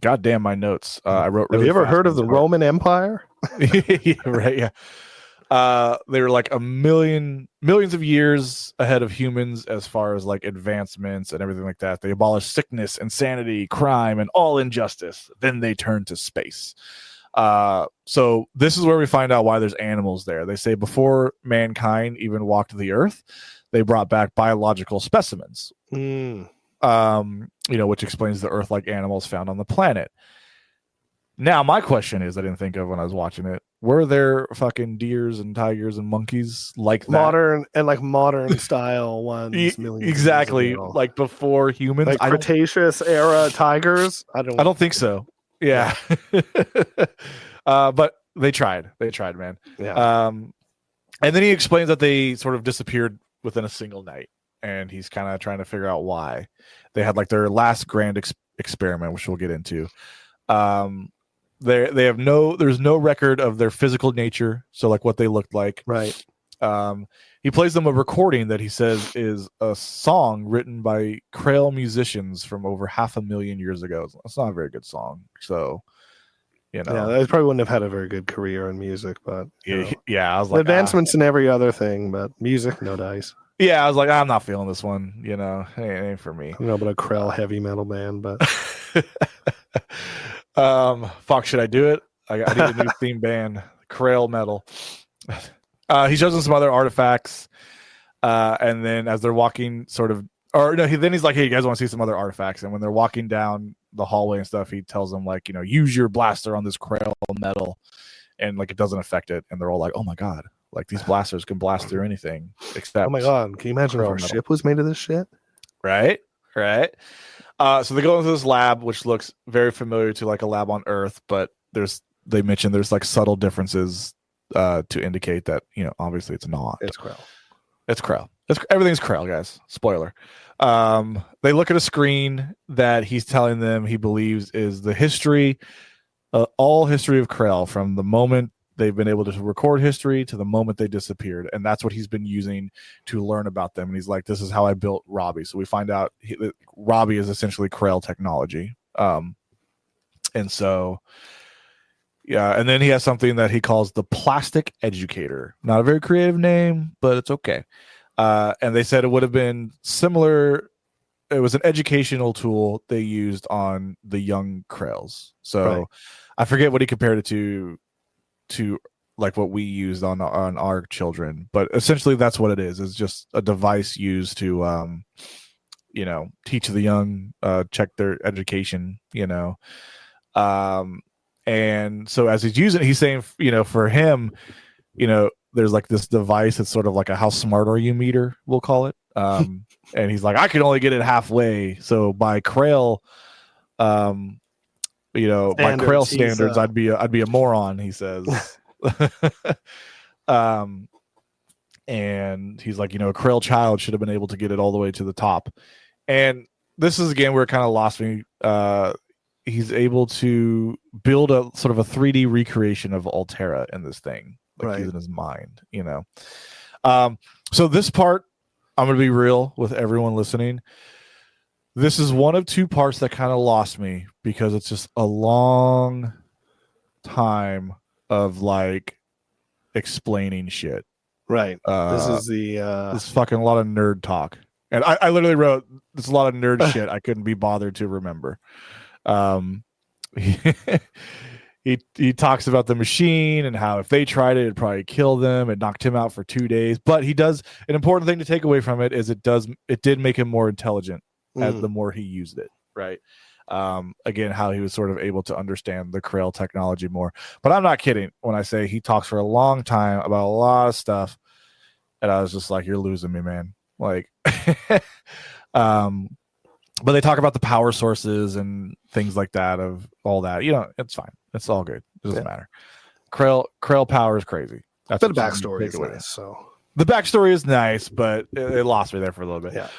goddamn my notes. I wrote. Have you ever heard of the Roman Empire? Yeah, right. Yeah. They were like millions of years ahead of humans as far as like advancements and everything like that. They abolished sickness, insanity, crime, and all injustice. Then they turned to space. So this is where we find out why there's animals there. They say before mankind even walked the earth, they brought back biological specimens. Which explains the Earth-like animals found on the planet. Now, my question is, I didn't think of when I was watching it, were there fucking deers and tigers and monkeys like that? Modern style ones? Exactly, like before humans, like Cretaceous era tigers. I don't think so. Yeah, but they tried, man. Yeah. And then he explains that they sort of disappeared within a single night. And he's kind of trying to figure out why. They had like their last grand experiment, which we'll get into. There's no record of their physical nature, so like what they looked like. Right. He plays them a recording that he says is a song written by Krell musicians from over 500,000 years ago. It's not a very good song, so yeah, they probably wouldn't have had a very good career in music, but yeah, I was like advancements in every other thing, but music, no dice. Yeah, I was like, I'm not feeling this one. It ain't for me. I don't know about a Krell heavy metal band, but fuck, should I do it? I need a new theme band, Krell metal. He shows them some other artifacts, and then as they're walking, he's like, hey, you guys want to see some other artifacts? And when they're walking down the hallway and stuff, he tells them like, use your blaster on this Krell metal, and like it doesn't affect it. And they're all like, oh my god. Like these blasters can blast through anything except. Oh my god! Can you imagine if our ship was made of this shit? Right. So they go into this lab, which looks very familiar to like a lab on Earth, but they mention there's like subtle differences to indicate that obviously it's not. It's Krell. It's Krell. Everything's Krell, guys. Spoiler. They look at a screen that he's telling them he believes is the history, all history of Krell from the moment they've been able to record history to the moment they disappeared. And that's what he's been using to learn about them. And he's like, this is how I built Robbie. So we find out that Robbie is essentially Krell technology. And so, yeah. And then he has something that he calls the plastic educator. Not a very creative name, but it's okay. And they said it would have been similar. It was an educational tool they used on the young Krells. So right. I forget what he compared it to like what we used on our children, but essentially that's what it is. It's just a device used to teach the young, check their education, and so as he's using it, he's saying, for him, there's like this device that's sort of like a how smart are you meter, we'll call it, and he's like, I can only get it halfway, so by Krell by Krell standards, I'd be a moron, he says. And he's like, a Krell child should have been able to get it all the way to the top. And this is again where it kind of lost me. He's able to build a sort of a 3D recreation of Altera in this thing, like right. He's in his mind, So this part, I'm gonna be real with everyone listening. This is one of two parts that kind of lost me because it's just a long time of like explaining shit. Right. This is this fucking lot of nerd talk. And I literally wrote, there's a lot of nerd shit I couldn't be bothered to remember. He talks about the machine and how if they tried it, it'd probably kill them. It knocked him out for 2 days. But he does, an important thing to take away from it is it did make him more intelligent as the more he used it, right? Again, how he was sort of able to understand the Krell technology more. But I'm not kidding when I say he talks for a long time about a lot of stuff. And I was just like, you're losing me, man. Like, but they talk about the power sources and things like that of all that. You know, it's fine. It's all good. It doesn't matter. Krell power is crazy. That's the backstory is nice. So the backstory is nice, but it lost me there for a little bit. Yeah.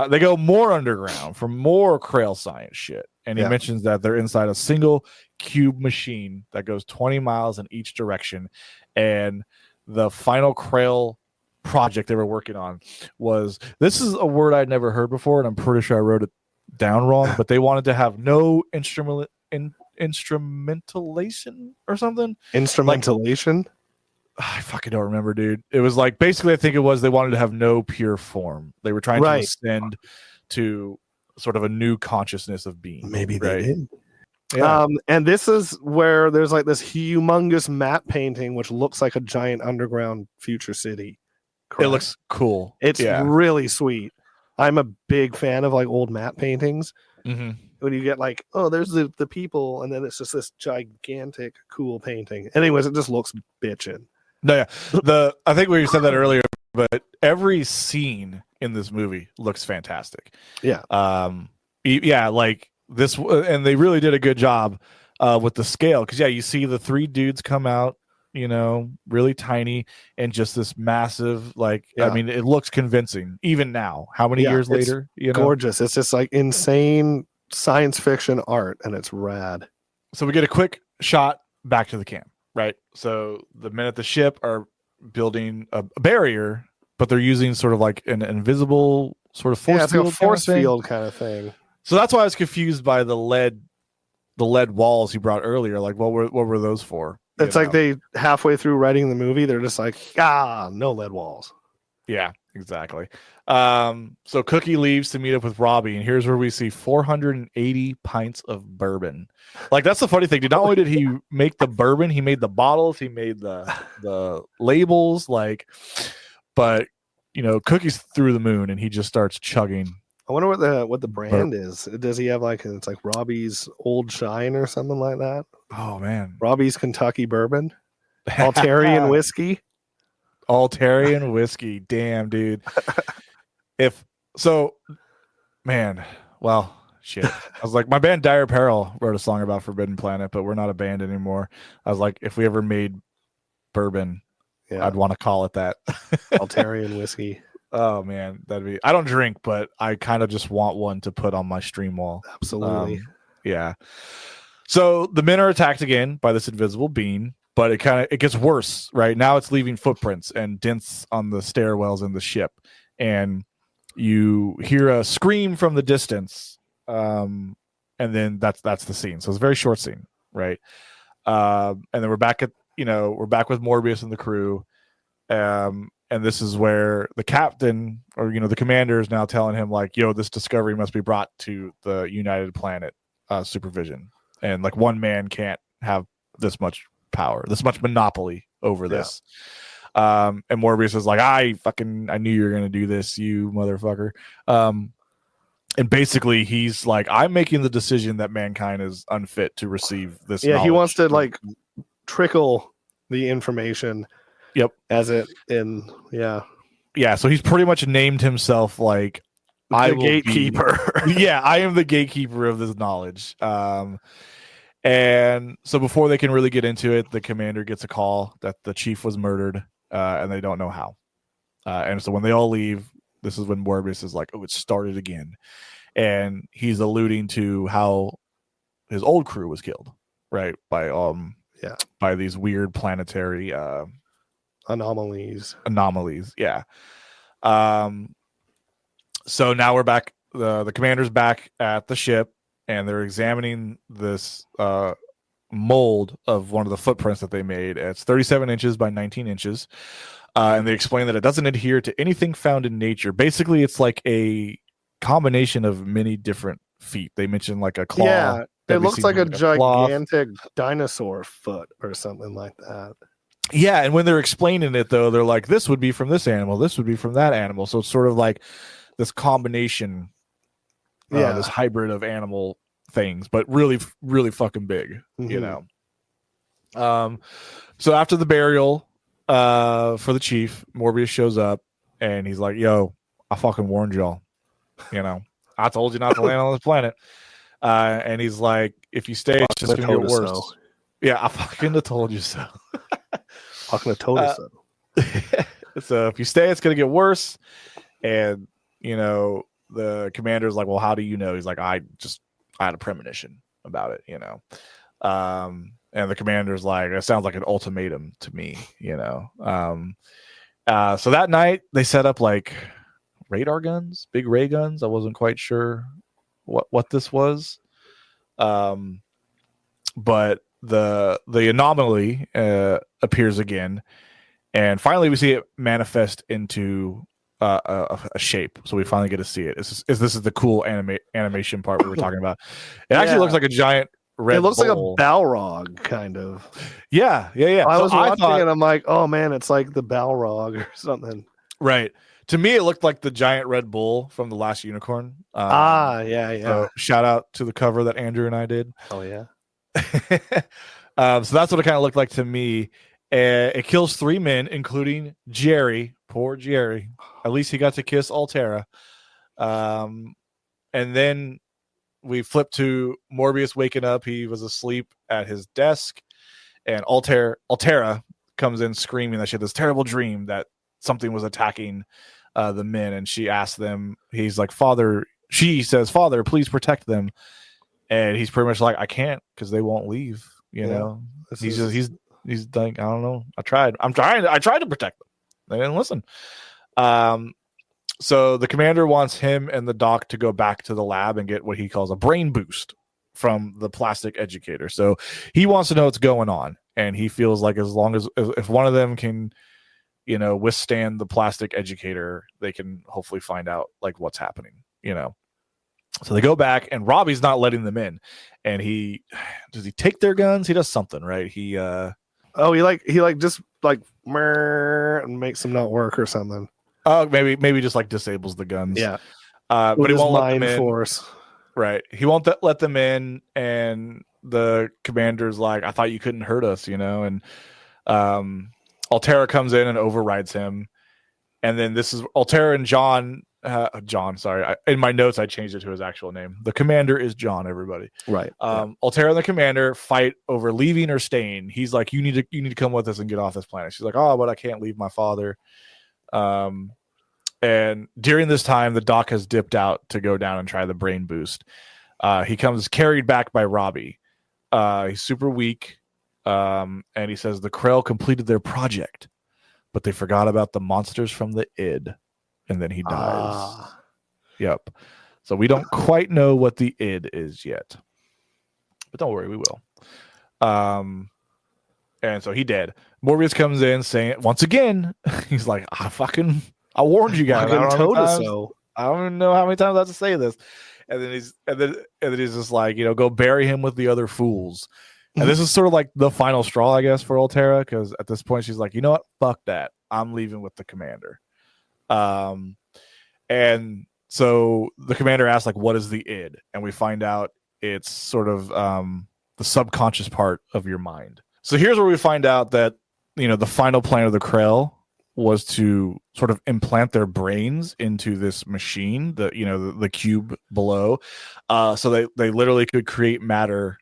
They go more underground for more Krell science shit. And he mentions that they're inside a single cube machine that goes 20 miles in each direction. And the final Krell project they were working on was, this is a word I'd never heard before, and I'm pretty sure I wrote it down wrong, but they wanted to have no instrumentalation or something. Instrumentalation? I fucking don't remember, dude. It was like, basically, I think it was they wanted to have no pure form. They were trying to ascend to sort of a new consciousness of being. Maybe they did. Yeah. And this is where there's like this humongous matte painting, which looks like a giant underground future city. Correct? It looks cool. It's really sweet. I'm a big fan of like old matte paintings. Mm-hmm. When you get like, oh, there's the people, and then it's just this gigantic, cool painting. Anyways, it just looks bitchin'. No, yeah. I think we said that earlier, but every scene in this movie looks fantastic. Yeah. Like this, and they really did a good job with the scale. Because you see the 3 dudes come out, you know, really tiny, and just this massive, like, I mean, it looks convincing even now. How many years later? You know? Gorgeous. It's just like insane science fiction art, and it's rad. So we get a quick shot back to the camp, right? So the men at the ship are building a barrier, but they're using sort of like an invisible sort of force field, like a force field kind of thing. So that's why I was confused by the lead walls he brought earlier. Like, what were those for? It's like they halfway through writing the movie, they're just like, no lead walls. Yeah, exactly. So Cookie leaves to meet up with Robbie, and here's where we see 480 pints of bourbon. Like, that's the funny thing. Not only did he make the bourbon, he made the bottles, he made the labels, like, but you know, Cookie's through the moon, and he just starts chugging. I wonder what the brand is. Does he have like, it's like Robbie's Old Shine or something like that? Oh man, Robbie's Kentucky Bourbon, Altarian whiskey. Altarian whiskey. Damn, dude. If so, man. Well, shit. I was like, my band Dire Peril wrote a song about Forbidden Planet, but we're not a band anymore. I was like, if we ever made bourbon, I'd want to call it that. Altarian whiskey. Oh man, that'd be. I don't drink, but I kind of just want one to put on my stream wall. Absolutely. Yeah. So the men are attacked again by this invisible being, but it gets worse. Right now, it's leaving footprints and dents on the stairwells in the ship, and you hear a scream from the distance, and then that's the scene. So it's a very short scene, right? And then we're back with Morbius and the crew. And this is where the captain, or the commander, is now telling him like, yo, this discovery must be brought to the United Planet supervision, and like one man can't have this much power, this much monopoly over this. And Morbius is like, I knew you were gonna do this, you motherfucker. And basically he's like, I'm making the decision that mankind is unfit to receive this knowledge. He wants to like trickle the information. Yep. So he's pretty much named himself like the gatekeeper. I am the gatekeeper of this knowledge. And so before they can really get into it, the commander gets a call that the chief was murdered, and they don't know how. And so when they all leave, this is when Morbius is like, oh, it started again. And he's alluding to how his old crew was killed, right? By these weird planetary anomalies. Yeah. So now we're back. The commander's back at the ship, and they're examining this mold of one of the footprints that they made. It's 37 inches by 19 inches. And they explain that it doesn't adhere to anything found in nature. Basically, it's like a combination of many different feet. They mentioned like a claw. Yeah, it looks like a sloth. gigantic dinosaur foot or something like that. Yeah, and when they're explaining it, though, they're like, this would be from this animal, this would be from that animal. So it's sort of like this combination, this hybrid of animal things, but really, really fucking big, you know. So after the burial for the chief, Morbius shows up, and he's like, yo, I fucking warned y'all. You know, I told you not to land on this planet. And he's like, if you stay, it's just going to get worse. So. Yeah, I fucking told you so. Fucking told you so. So if you stay, it's going to get worse. And, you know, the commander's like, well, how do you know? He's like, I had a premonition about it, you know. And the commander's like, it sounds like an ultimatum to me, you know. So that night they set up like radar guns, big ray guns. I wasn't quite sure what this was. But the anomaly appears again, and finally we see it manifest into a shape. So we finally get to see it. This is the cool animation part we were talking about. It actually looks like a giant red It looks bowl. like a Balrog, kind of. Yeah. I was watching it, and I'm like, oh man, it's like the Balrog or something. Right. To me, it looked like the giant red bull from The Last Unicorn. Yeah. So shout out to the cover that Andrew and I did. Oh yeah. So that's what it kind of looked like to me. It kills 3 men, including Jerry. Poor Jerry. At least he got to kiss Altera. And then we flip to Morbius waking up. He was asleep at his desk, and Altera comes in screaming that she had this terrible dream that something was attacking the men, and she asks them. He's like, "Father," she says, "Father, please protect them." And he's pretty much like, "I can't because they won't leave." You know, he's like, "I don't know. I tried to protect them. They didn't listen." So the commander wants him and the doc to go back to the lab and get what he calls a brain boost from the plastic educator. So he wants to know what's going on, and he feels like as long as if one of them can, you know, withstand the plastic educator, they can hopefully find out like what's happening, you know. So they go back, and Robbie's not letting them in. And does he take their guns? He does something, right? He just like and makes them not work or something. Oh, maybe just like disables the guns. Yeah. But he won't let them in. Force. Right. He won't let them in, and the commander's like, I thought you couldn't hurt us, you know, and Altera comes in and overrides him. And then this is Altera and John, sorry. In my notes, I changed it to his actual name. The commander is John, everybody. Right. Altera and the commander fight over leaving or staying. He's like, you need to come with us and get off this planet. She's like, oh, but I can't leave my father. And during this time, the doc has dipped out to go down and try the brain boost. He comes carried back by Robbie. He's super weak. And he says the Krell completed their project, but they forgot about the monsters from the id. And then he dies. Yep. So we don't quite know what the id is yet. But don't worry, we will. And so he dead. Morbius comes in saying once again, he's like, I warned you guys. I don't know how many times I have to say this. And then he's just like, you know, go bury him with the other fools. And this is sort of like the final straw, I guess, for Altera, because at this point she's like, you know what? Fuck that. I'm leaving with the commander. And so the commander asks, like, what is the id? And we find out it's sort of the subconscious part of your mind. So here's where we find out that, you know, the final plan of the Krell was to sort of implant their brains into this machine, the cube below. So they literally could create matter.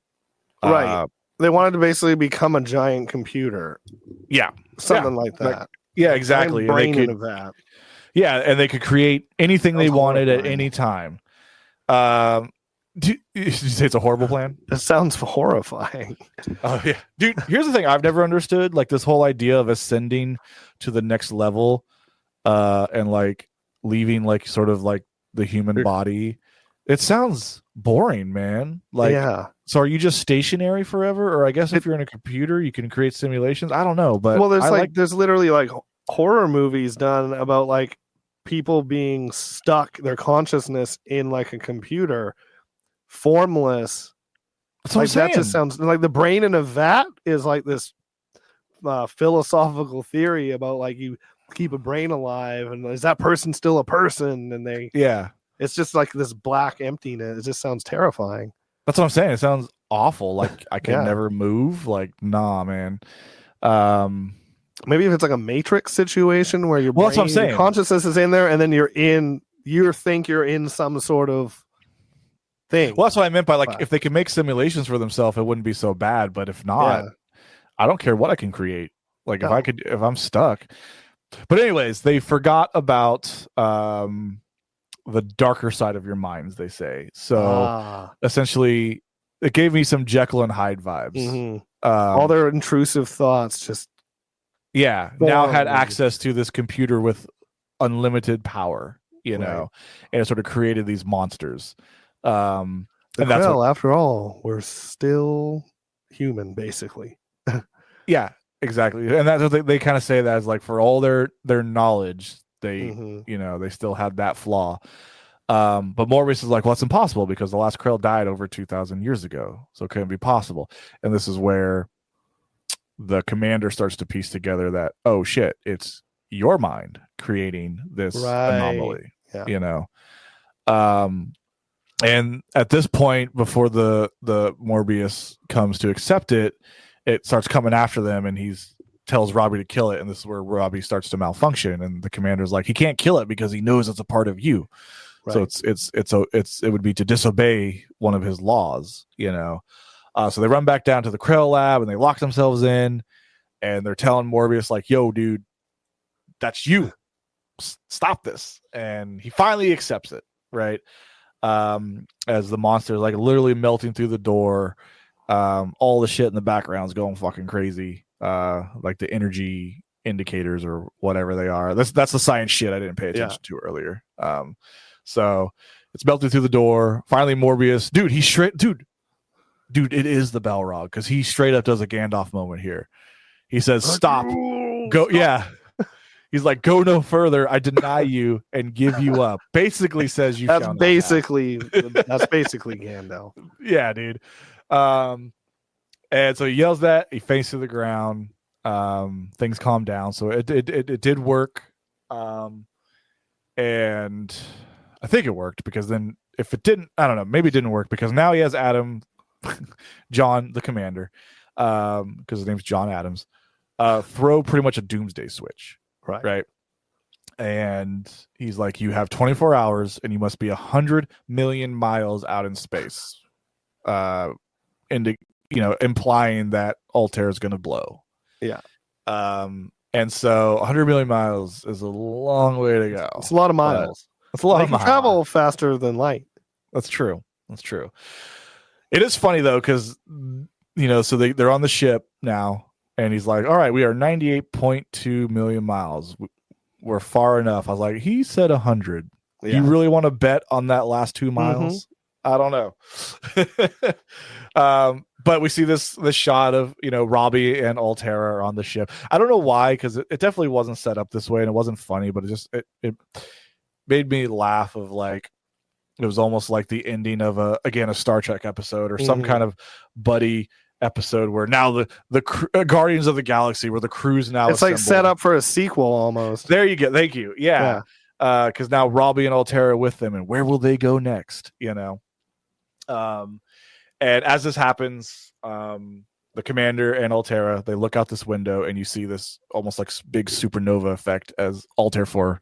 Right. They wanted to basically become a giant computer. Yeah. Something like that. Yeah, exactly. Brain in a vat. Yeah, and they could create anything they wanted at any time. Did you say it's a horrible plan? That sounds horrifying. Oh yeah, dude. Here's the thing I've never understood: like this whole idea of ascending to the next level, and like leaving like sort of like the human body. It sounds boring, man. Like, Yeah. so are you just stationary forever? Or I guess if you're in a computer, you can create simulations. I don't know, but Well, I like. there's literally like horror movies done about like people being stuck their consciousness in like a computer, formless. That's what I'm Like that just saying. sounds like the brain in a vat is like this philosophical theory about like you keep a brain alive and is that person still a person? And Yeah, it's just like this black emptiness. It just sounds terrifying. that's what I'm saying. It sounds awful. Like I can Yeah. never move. Like, nah, man. Um, Maybe if it's like a Matrix situation where your well, that's what I'm brain, your saying. consciousness is in there, and then you think you're in some sort of thing. Well, that's what I meant by like, But, if they can make simulations for themselves, it wouldn't be so bad. But if not, yeah. I don't care what I can create. Like No. if I'm stuck. But anyways, they forgot about the darker side of your minds, they say. So essentially, it gave me some Jekyll and Hyde vibes. Mm-hmm. All their intrusive thoughts just now had access to this computer with unlimited power, you know, and it sort of created these monsters. And that's after all, we're still human, basically. Yeah, exactly. And that's what they kind of say that as like, for all their knowledge, they you know, they still had that flaw. But Morbius is like, well, it's impossible because the last Krell died over 2,000 years ago, so it couldn't be possible. And this is where the commander starts to piece together that, oh shit, it's your mind creating this anomaly. Yeah. You know. And at this point, before the Morbius comes to accept it, it starts coming after them, and he's tells Robbie to kill it. And this is where Robbie starts to malfunction, and the commander's like, he can't kill it because he knows it's a part of you. Right. So it would be to disobey one of his laws, you know. So they run back down to the Krell lab and they lock themselves in, and they're telling Morbius like, yo, dude, that's you. Stop this. And he finally accepts it, right? As the monster is like literally melting through the door. All the shit in the background is going fucking crazy. Like the energy indicators or whatever they are. That's the science shit I didn't pay attention to earlier. So it's melting through the door. Finally, Morbius, dude, he's straight, dude, it is the Balrog, because he straight up does a Gandalf moment here. He says, "Stop, go, stop." Yeah." He's like, "Go no further. I deny you and give you up." Basically says you. That's basically Gandalf. Yeah, dude. And so he yells that, he faints to the ground. Things calm down. So it did work. And I think it worked, because then if it didn't, I don't know, maybe it didn't work, because now he has Adam, John, the commander, because his name's John Adams, throw pretty much a doomsday switch. Right. And he's like, you have 24 hours and you must be 100 million miles out in space. Implying that Altair is going to blow. Yeah. And so 100 million miles is a long way to go. It's a lot of miles. It's a lot of miles. Travel faster than light. That's true. It is funny though, because so they're on the ship now, and he's like, all right, we are 98.2 million miles. We're far enough. I was like, he said 100. Yeah. You really want to bet on that last 2 miles? I don't know. But we see this shot of, Robbie and Altera are on the ship. I don't know why, because it definitely wasn't set up this way, and it wasn't funny, but it made me laugh. Of like, it was almost like the ending of a Star Trek episode, or some kind of buddy episode, where now the Guardians of the Galaxy, where the crew's now it's assembled. Like set up for a sequel almost. There you go. Thank you. Yeah. Because now Robbie and Altera are with them, and where will they go next? And as this happens, the commander and Altera, they look out this window, and you see this almost like big supernova effect as Altair 4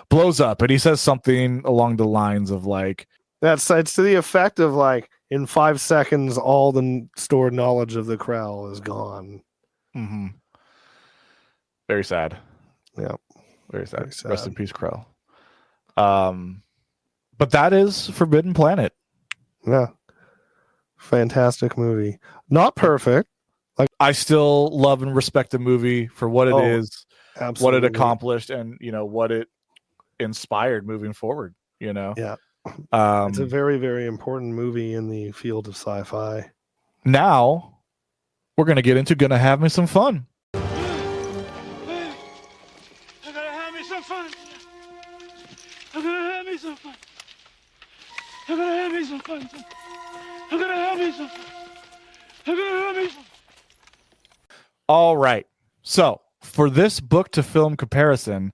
blows up, and he says something along the lines of like, it's to the effect of like, in 5 seconds, all the stored knowledge of the Krell is gone. Mm-hmm. Very sad. Yeah. Very sad. Rest in peace, Krell. But that is Forbidden Planet. Yeah. Fantastic movie. Not perfect. Like, I still love and respect the movie for what it is, absolutely. what it accomplished, and what it inspired moving forward. Yeah. It's a very, very important movie in the field of sci-fi. Now we're gonna get into gonna have me some fun. I gotta have me some fun. I gotta have me some fun. I gotta have me some fun. I gotta have me some fun. I gotta have me some fun. All right. So for this book to film comparison,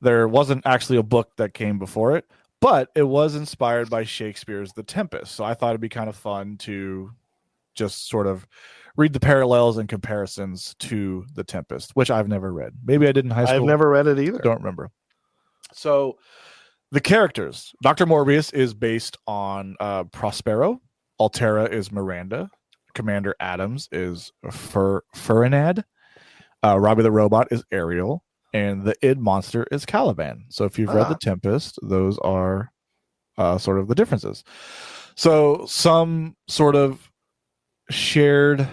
there wasn't actually a book that came before it, but it was inspired by Shakespeare's The Tempest. So I thought it'd be kind of fun to just sort of read the parallels and comparisons to The Tempest, which I've never read. Maybe I did in high school. I've never read it either. Don't remember. So the characters, Dr. Morbius is based on Prospero. Altera is Miranda. Commander Adams is Furinad. Robbie the Robot is Ariel. And the id monster is Caliban. So if you've read The Tempest, those are sort of the differences. So some sort of shared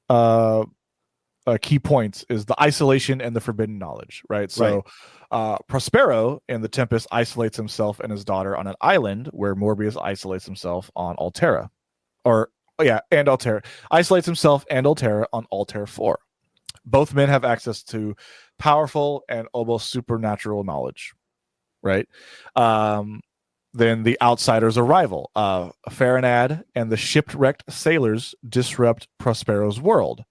key points is the isolation and the forbidden knowledge, right? So Prospero in The Tempest isolates himself and his daughter on an island, where Morbius isolates himself on Altera. And Altera. Isolates himself and Altera on Altair 4. Both men have access to powerful and almost supernatural knowledge, right? Then the outsider's arrival. Farinad and the shipwrecked sailors disrupt Prospero's world.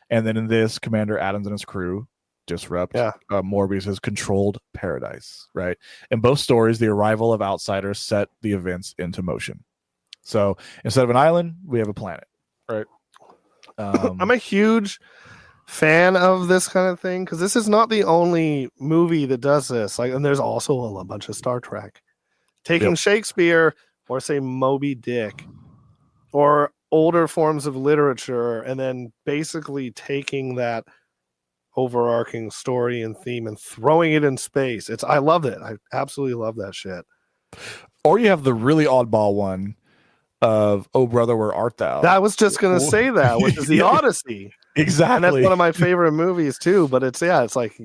And then in this, Commander Adams and his crew disrupt Morbius's controlled paradise, right? In both stories, the arrival of outsiders set the events into motion. So instead of an island, we have a planet, right? I'm a huge fan of this kind of thing because this is not the only movie that does this. Like, and there's also a bunch of Star Trek taking Shakespeare or say Moby Dick or older forms of literature, and then basically taking that overarching story and theme and throwing it in space. I love it. I absolutely love that shit. Or you have the really oddball one of "Oh Brother, Where Art Thou?" I was just gonna say that, which is the Odyssey. Exactly. And that's one of my favorite movies too. But it's like,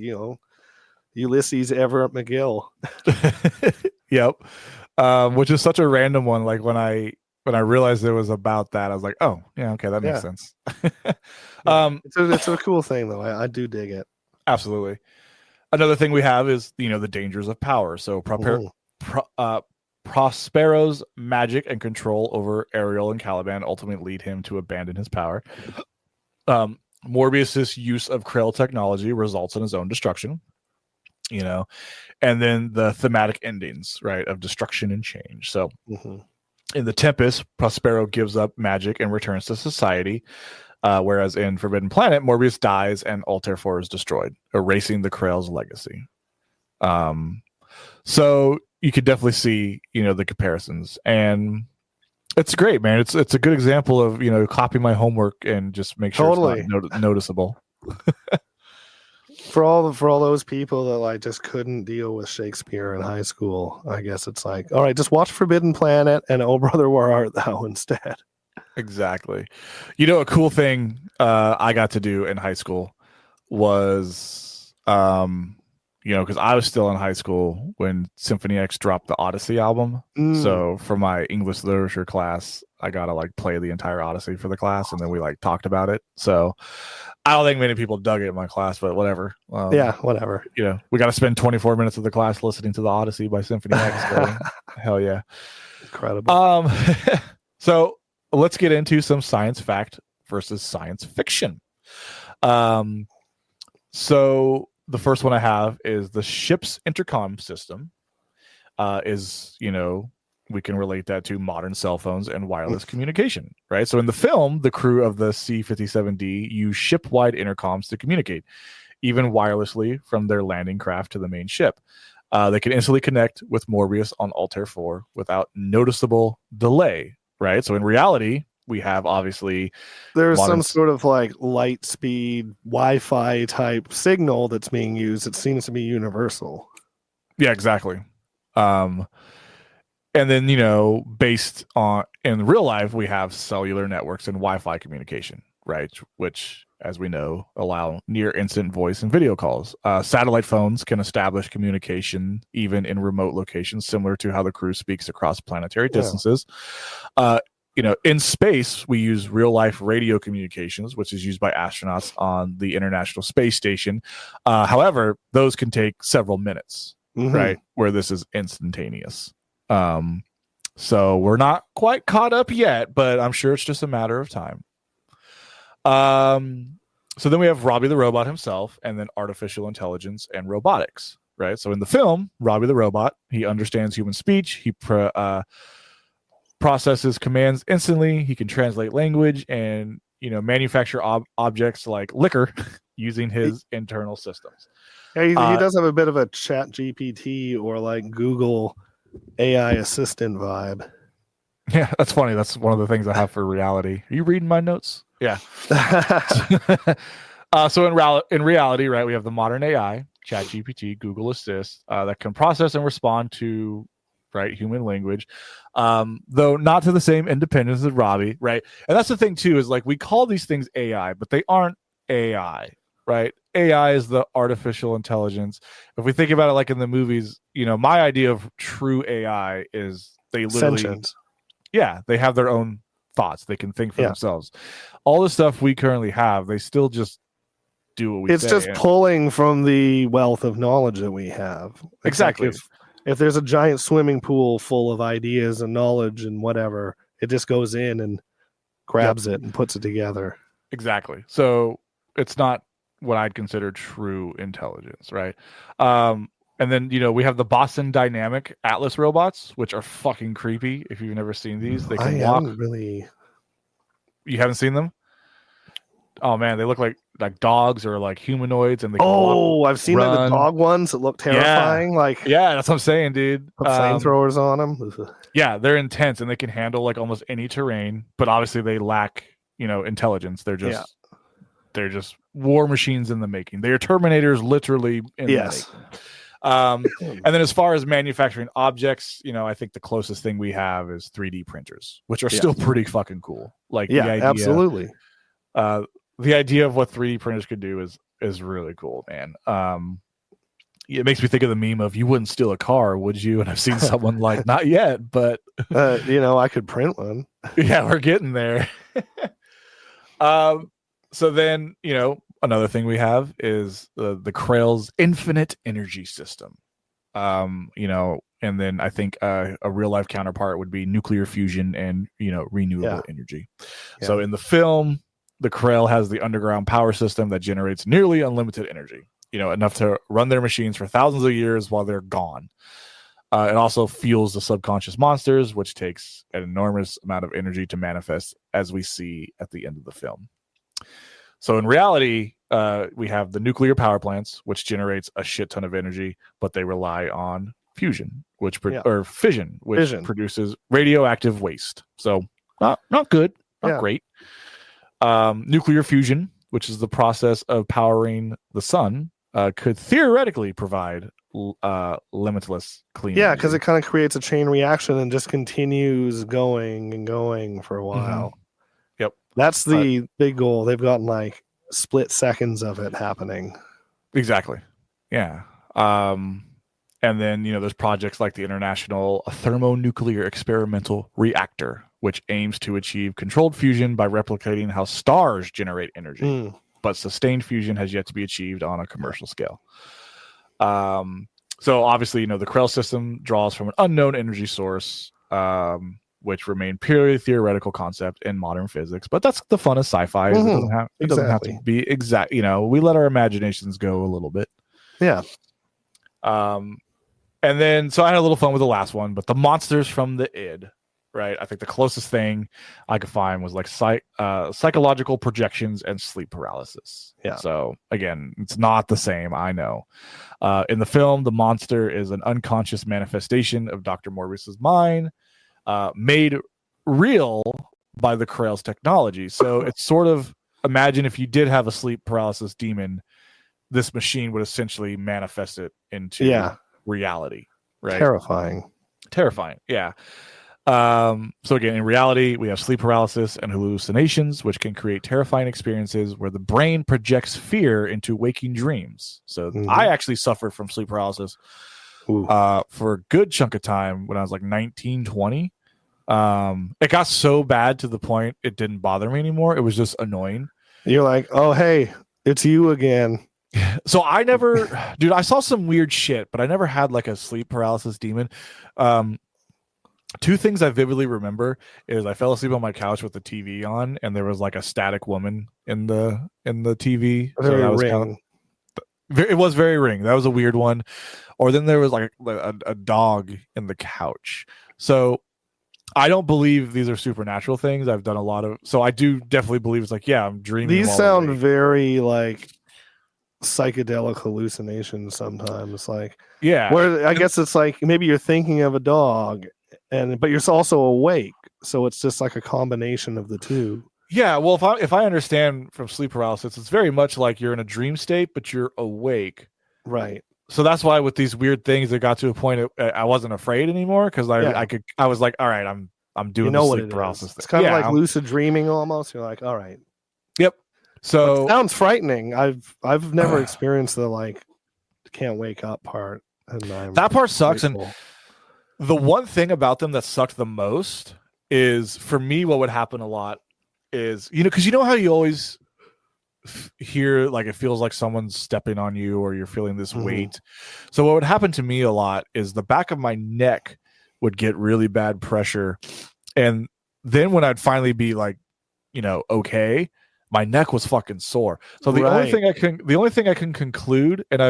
Ulysses Everett McGill. Yep. Which is such a random one. Like when I realized it was about that, I was like, oh yeah, okay, that makes sense. It's a cool thing though. I do dig it. Absolutely. Another thing we have is the dangers of power. So Prospero's magic and control over Ariel and Caliban ultimately lead him to abandon his power. Morbius's use of Krell technology results in his own destruction, and then the thematic endings, right, of destruction and change. So in The Tempest, Prospero gives up magic and returns to society, whereas in Forbidden Planet, Morbius dies and Altair 4 is destroyed, erasing the Krell's legacy. So you could definitely see, the comparisons, and it's great, man. It's a good example of, copy my homework and just make sure it's not noticeable. For all those people that just couldn't deal with Shakespeare in high school, I guess it's like, all right, just watch Forbidden Planet and Oh Brother, Where Art Thou instead. Exactly. A cool thing I got to do in high school was because I was still in high school when Symphony X dropped the Odyssey album. So for my English literature class, I got to play the entire Odyssey for the class, and then we talked about it. So I don't think many people dug it in my class, but whatever. Whatever. We got to spend 24 minutes of the class listening to the Odyssey by Symphony X. So hell yeah. Incredible. So let's get into some science fact versus science fiction. So the first one I have is the ship's intercom system we can relate that to modern cell phones and wireless communication, right? So in the film, the crew of the C-57D use ship-wide intercoms to communicate, even wirelessly from their landing craft to the main ship. They can instantly connect with Morbius on Altair 4 without noticeable delay, right? So in reality, we have obviously there's some sort of light speed Wi-Fi type signal that's being used. It seems to be universal. Yeah, exactly. And then based on in real life, we have cellular networks and Wi-Fi communication, right? Which as we know, allow near instant voice and video calls. Satellite phones can establish communication even in remote locations, similar to how the crew speaks across planetary distances. In space, we use real life radio communications, which is used by astronauts on the International Space Station. However, those can take several minutes, right? Where this is instantaneous. So we're not quite caught up yet, but I'm sure it's just a matter of time. So then we have Robbie the robot himself, and then artificial intelligence and robotics, right? So in the film, Robbie the robot, he understands human speech. He processes commands instantly. He can translate language and, manufacture objects like liquor using his internal systems. Yeah, he does have a bit of a Chat GPT or like Google AI assistant vibe. Yeah, that's funny. That's one of the things I have for reality. Are you reading my notes? Yeah. So in reality, right, we have the modern AI, ChatGPT, Google Assist, that can process and respond to human language, though not to the same independence as Robbie, right? And that's the thing too, is like we call these things AI, but they aren't AI, right? AI is the artificial intelligence. If we think about it like in the movies, my idea of true AI is they literally sentience. Yeah, they have their own thoughts. They can think for themselves. All the stuff we currently have, they still just do what we say. It's just pulling from the wealth of knowledge that we have. Exactly. If there's a giant swimming pool full of ideas and knowledge and whatever, it just goes in and grabs it and puts it together. Exactly. So it's not what I'd consider true intelligence, right? And then, we have the Boston Dynamic Atlas robots, which are fucking creepy. If you've never seen these, they can walk. You haven't seen them? Oh man, they look like dogs or like humanoids, and they can walk, I've seen the dog ones that look terrifying. Yeah, that's what I'm saying, dude. Put flamethrowers on them. Yeah, they're intense and they can handle like almost any terrain, but obviously they lack, intelligence. They're just war machines in the making. They are Terminators, literally. In the making. And then as far as manufacturing objects, I think the closest thing we have is 3D printers, which are still pretty fucking cool. Like, the idea, absolutely. The idea of what 3D printers could do is really cool, man. It makes me think of the meme of, you wouldn't steal a car, would you? And I've seen someone like, not yet, but I could print one. Yeah, we're getting there. So then, another thing we have is the Krail's infinite energy system. And then I think a real life counterpart would be nuclear fusion and, renewable energy. Yeah. So in the film, the Krail has the underground power system that generates nearly unlimited energy, enough to run their machines for thousands of years while they're gone. It also fuels the subconscious monsters, which takes an enormous amount of energy to manifest, as we see at the end of the film. So in reality, we have the nuclear power plants, which generates a shit ton of energy, but they rely on fusion, or fission, which produces radioactive waste. So not good, not great. Nuclear fusion, which is the process of powering the sun, could theoretically provide limitless clean energy. Because it kind of creates a chain reaction and just continues going and going for a while. Mm-hmm. Yep. That's the big goal. They've gotten like split seconds of it happening. Exactly. Yeah. And then, there's projects like the International Thermonuclear Experimental Reactor, which aims to achieve controlled fusion by replicating how stars generate energy. But sustained fusion has yet to be achieved on a commercial scale. So obviously, the Krail system draws from an unknown energy source, which remain purely theoretical concept in modern physics. But that's the fun of sci-fi. Mm-hmm. It doesn't have to be exact. We let our imaginations go a little bit. Yeah. And then, so I had a little fun with the last one, but the monsters from the id, right? I think the closest thing I could find was like psychological projections and sleep paralysis. Yeah. So again, it's not the same, I know. In the film, the monster is an unconscious manifestation of Dr. Morbius's mind, made real by the Krail's technology. So it's sort of, imagine if you did have a sleep paralysis demon, this machine would essentially manifest it into reality, right? Terrifying. Yeah. So again, in reality, we have sleep paralysis and hallucinations, which can create terrifying experiences where the brain projects fear into waking dreams. So I actually suffered from sleep paralysis for a good chunk of time when I was like 19, 20. It got so bad to the point it didn't bother me anymore. It was just annoying. You're like, oh, hey, it's you again. So I never, dude, I saw some weird shit, but I never had like a sleep paralysis demon. Two things I vividly remember is I fell asleep on my couch with the TV on, and there was like a static woman in the TV. Very So that was Ring. it was very Ring. That was a weird one. Or then there was like a dog in the couch. So I don't believe these are supernatural things. I've done a lot of, so I do definitely believe it's like, yeah, I'm dreaming. These sound very like psychedelic hallucinations sometimes. Like, yeah, where I guess it's like maybe you're thinking of a dog, but you're also awake. So it's just like a combination of the two. Yeah, well, if I understand from sleep paralysis, it's very much like you're in a dream state, but you're awake. Right. So that's why with these weird things, it got to a point I wasn't afraid anymore because I was like, all right, I'm doing the sleep paralysis thing. It's kind of like lucid dreaming almost. You're like, all right. Yep. So it sounds frightening. I've never experienced the like can't wake up part. And that part sucks. grateful. And the one thing about them that sucked the most is, for me, what would happen a lot is, because you know how you always hear like it feels like someone's stepping on you or you're feeling this weight. So what would happen to me a lot is the back of my neck would get really bad pressure, and then when I'd finally be like, okay, my neck was fucking sore. So the only thing I can conclude, and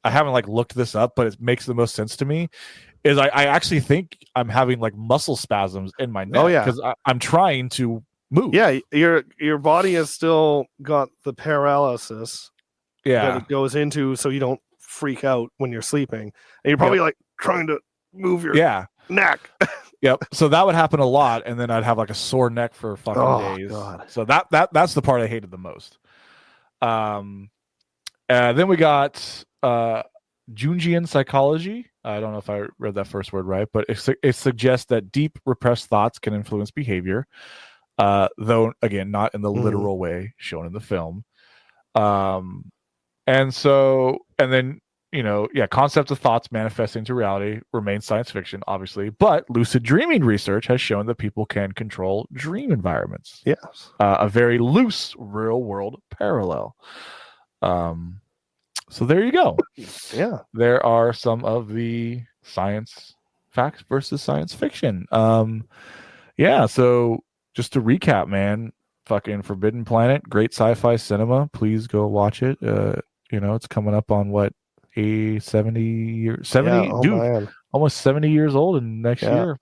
I haven't like looked this up, but it makes the most sense to me, is I actually think I'm having like muscle spasms in my neck. Oh yeah, because I'm trying to move. Yeah, your body has still got the paralysis. Yeah, that it goes into, so you don't freak out when you're sleeping, and you're probably like trying to move your neck. Yep. So that would happen a lot, and then I'd have like a sore neck for fucking days. God. So that's the part I hated the most. Then we got Jungian psychology. I don't know if I read that first word right, but it suggests that deep repressed thoughts can influence behavior. Though again, not in the literal way shown in the film. And then, concepts of thoughts manifesting into reality remain science fiction, obviously, but lucid dreaming research has shown that people can control dream environments. Yes. A very loose real world parallel. So there you go. Yeah. There are some of the science facts versus science fiction. So just to recap, man, fucking Forbidden Planet, great sci-fi cinema. Please go watch it. It's coming up on what, 70 years, 70, almost 70 years old in next year.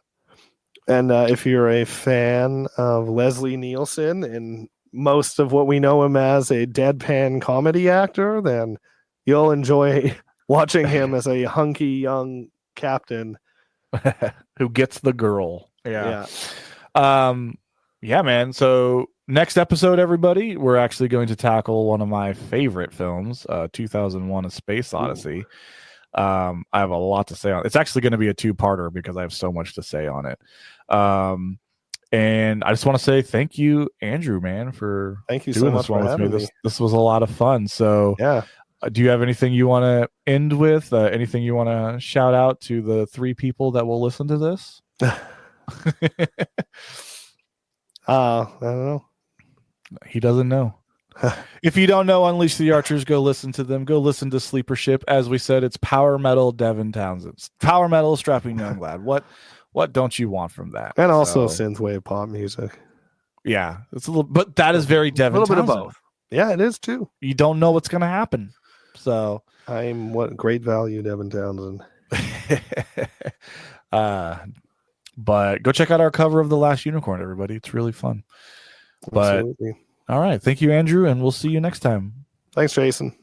And if you're a fan of Leslie Nielsen and most of what we know him as, a deadpan comedy actor, then you'll enjoy watching him as a hunky young captain who gets the girl. Yeah, man. So next episode, everybody, we're actually going to tackle one of my favorite films, 2001: A Space Odyssey. I have a lot to say on it. It's actually going to be a two-parter because I have so much to say on it. And I just want to say thank you, Andrew, man, for doing so much one for with me. having me. This was a lot of fun. So do you have anything you want to end with? Anything you want to shout out to the 3 people that will listen to this? I don't know. He doesn't know. If you don't know Unleash the Archers, go listen to them. Go listen to Sleeper Ship. As we said, it's power metal Devin Townsend. Power metal strapping young lad. What don't you want from that? And also synthwave pop music. Yeah, it's a little, but that is very Devin Townsend. A little bit of both. Yeah, it is too. You don't know what's going to happen. So I'm great value, Devin Townsend. But go check out our cover of The Last Unicorn, everybody. It's really fun. Absolutely. But all right, thank you, Andrew, and we'll see you next time. Thanks, Jason.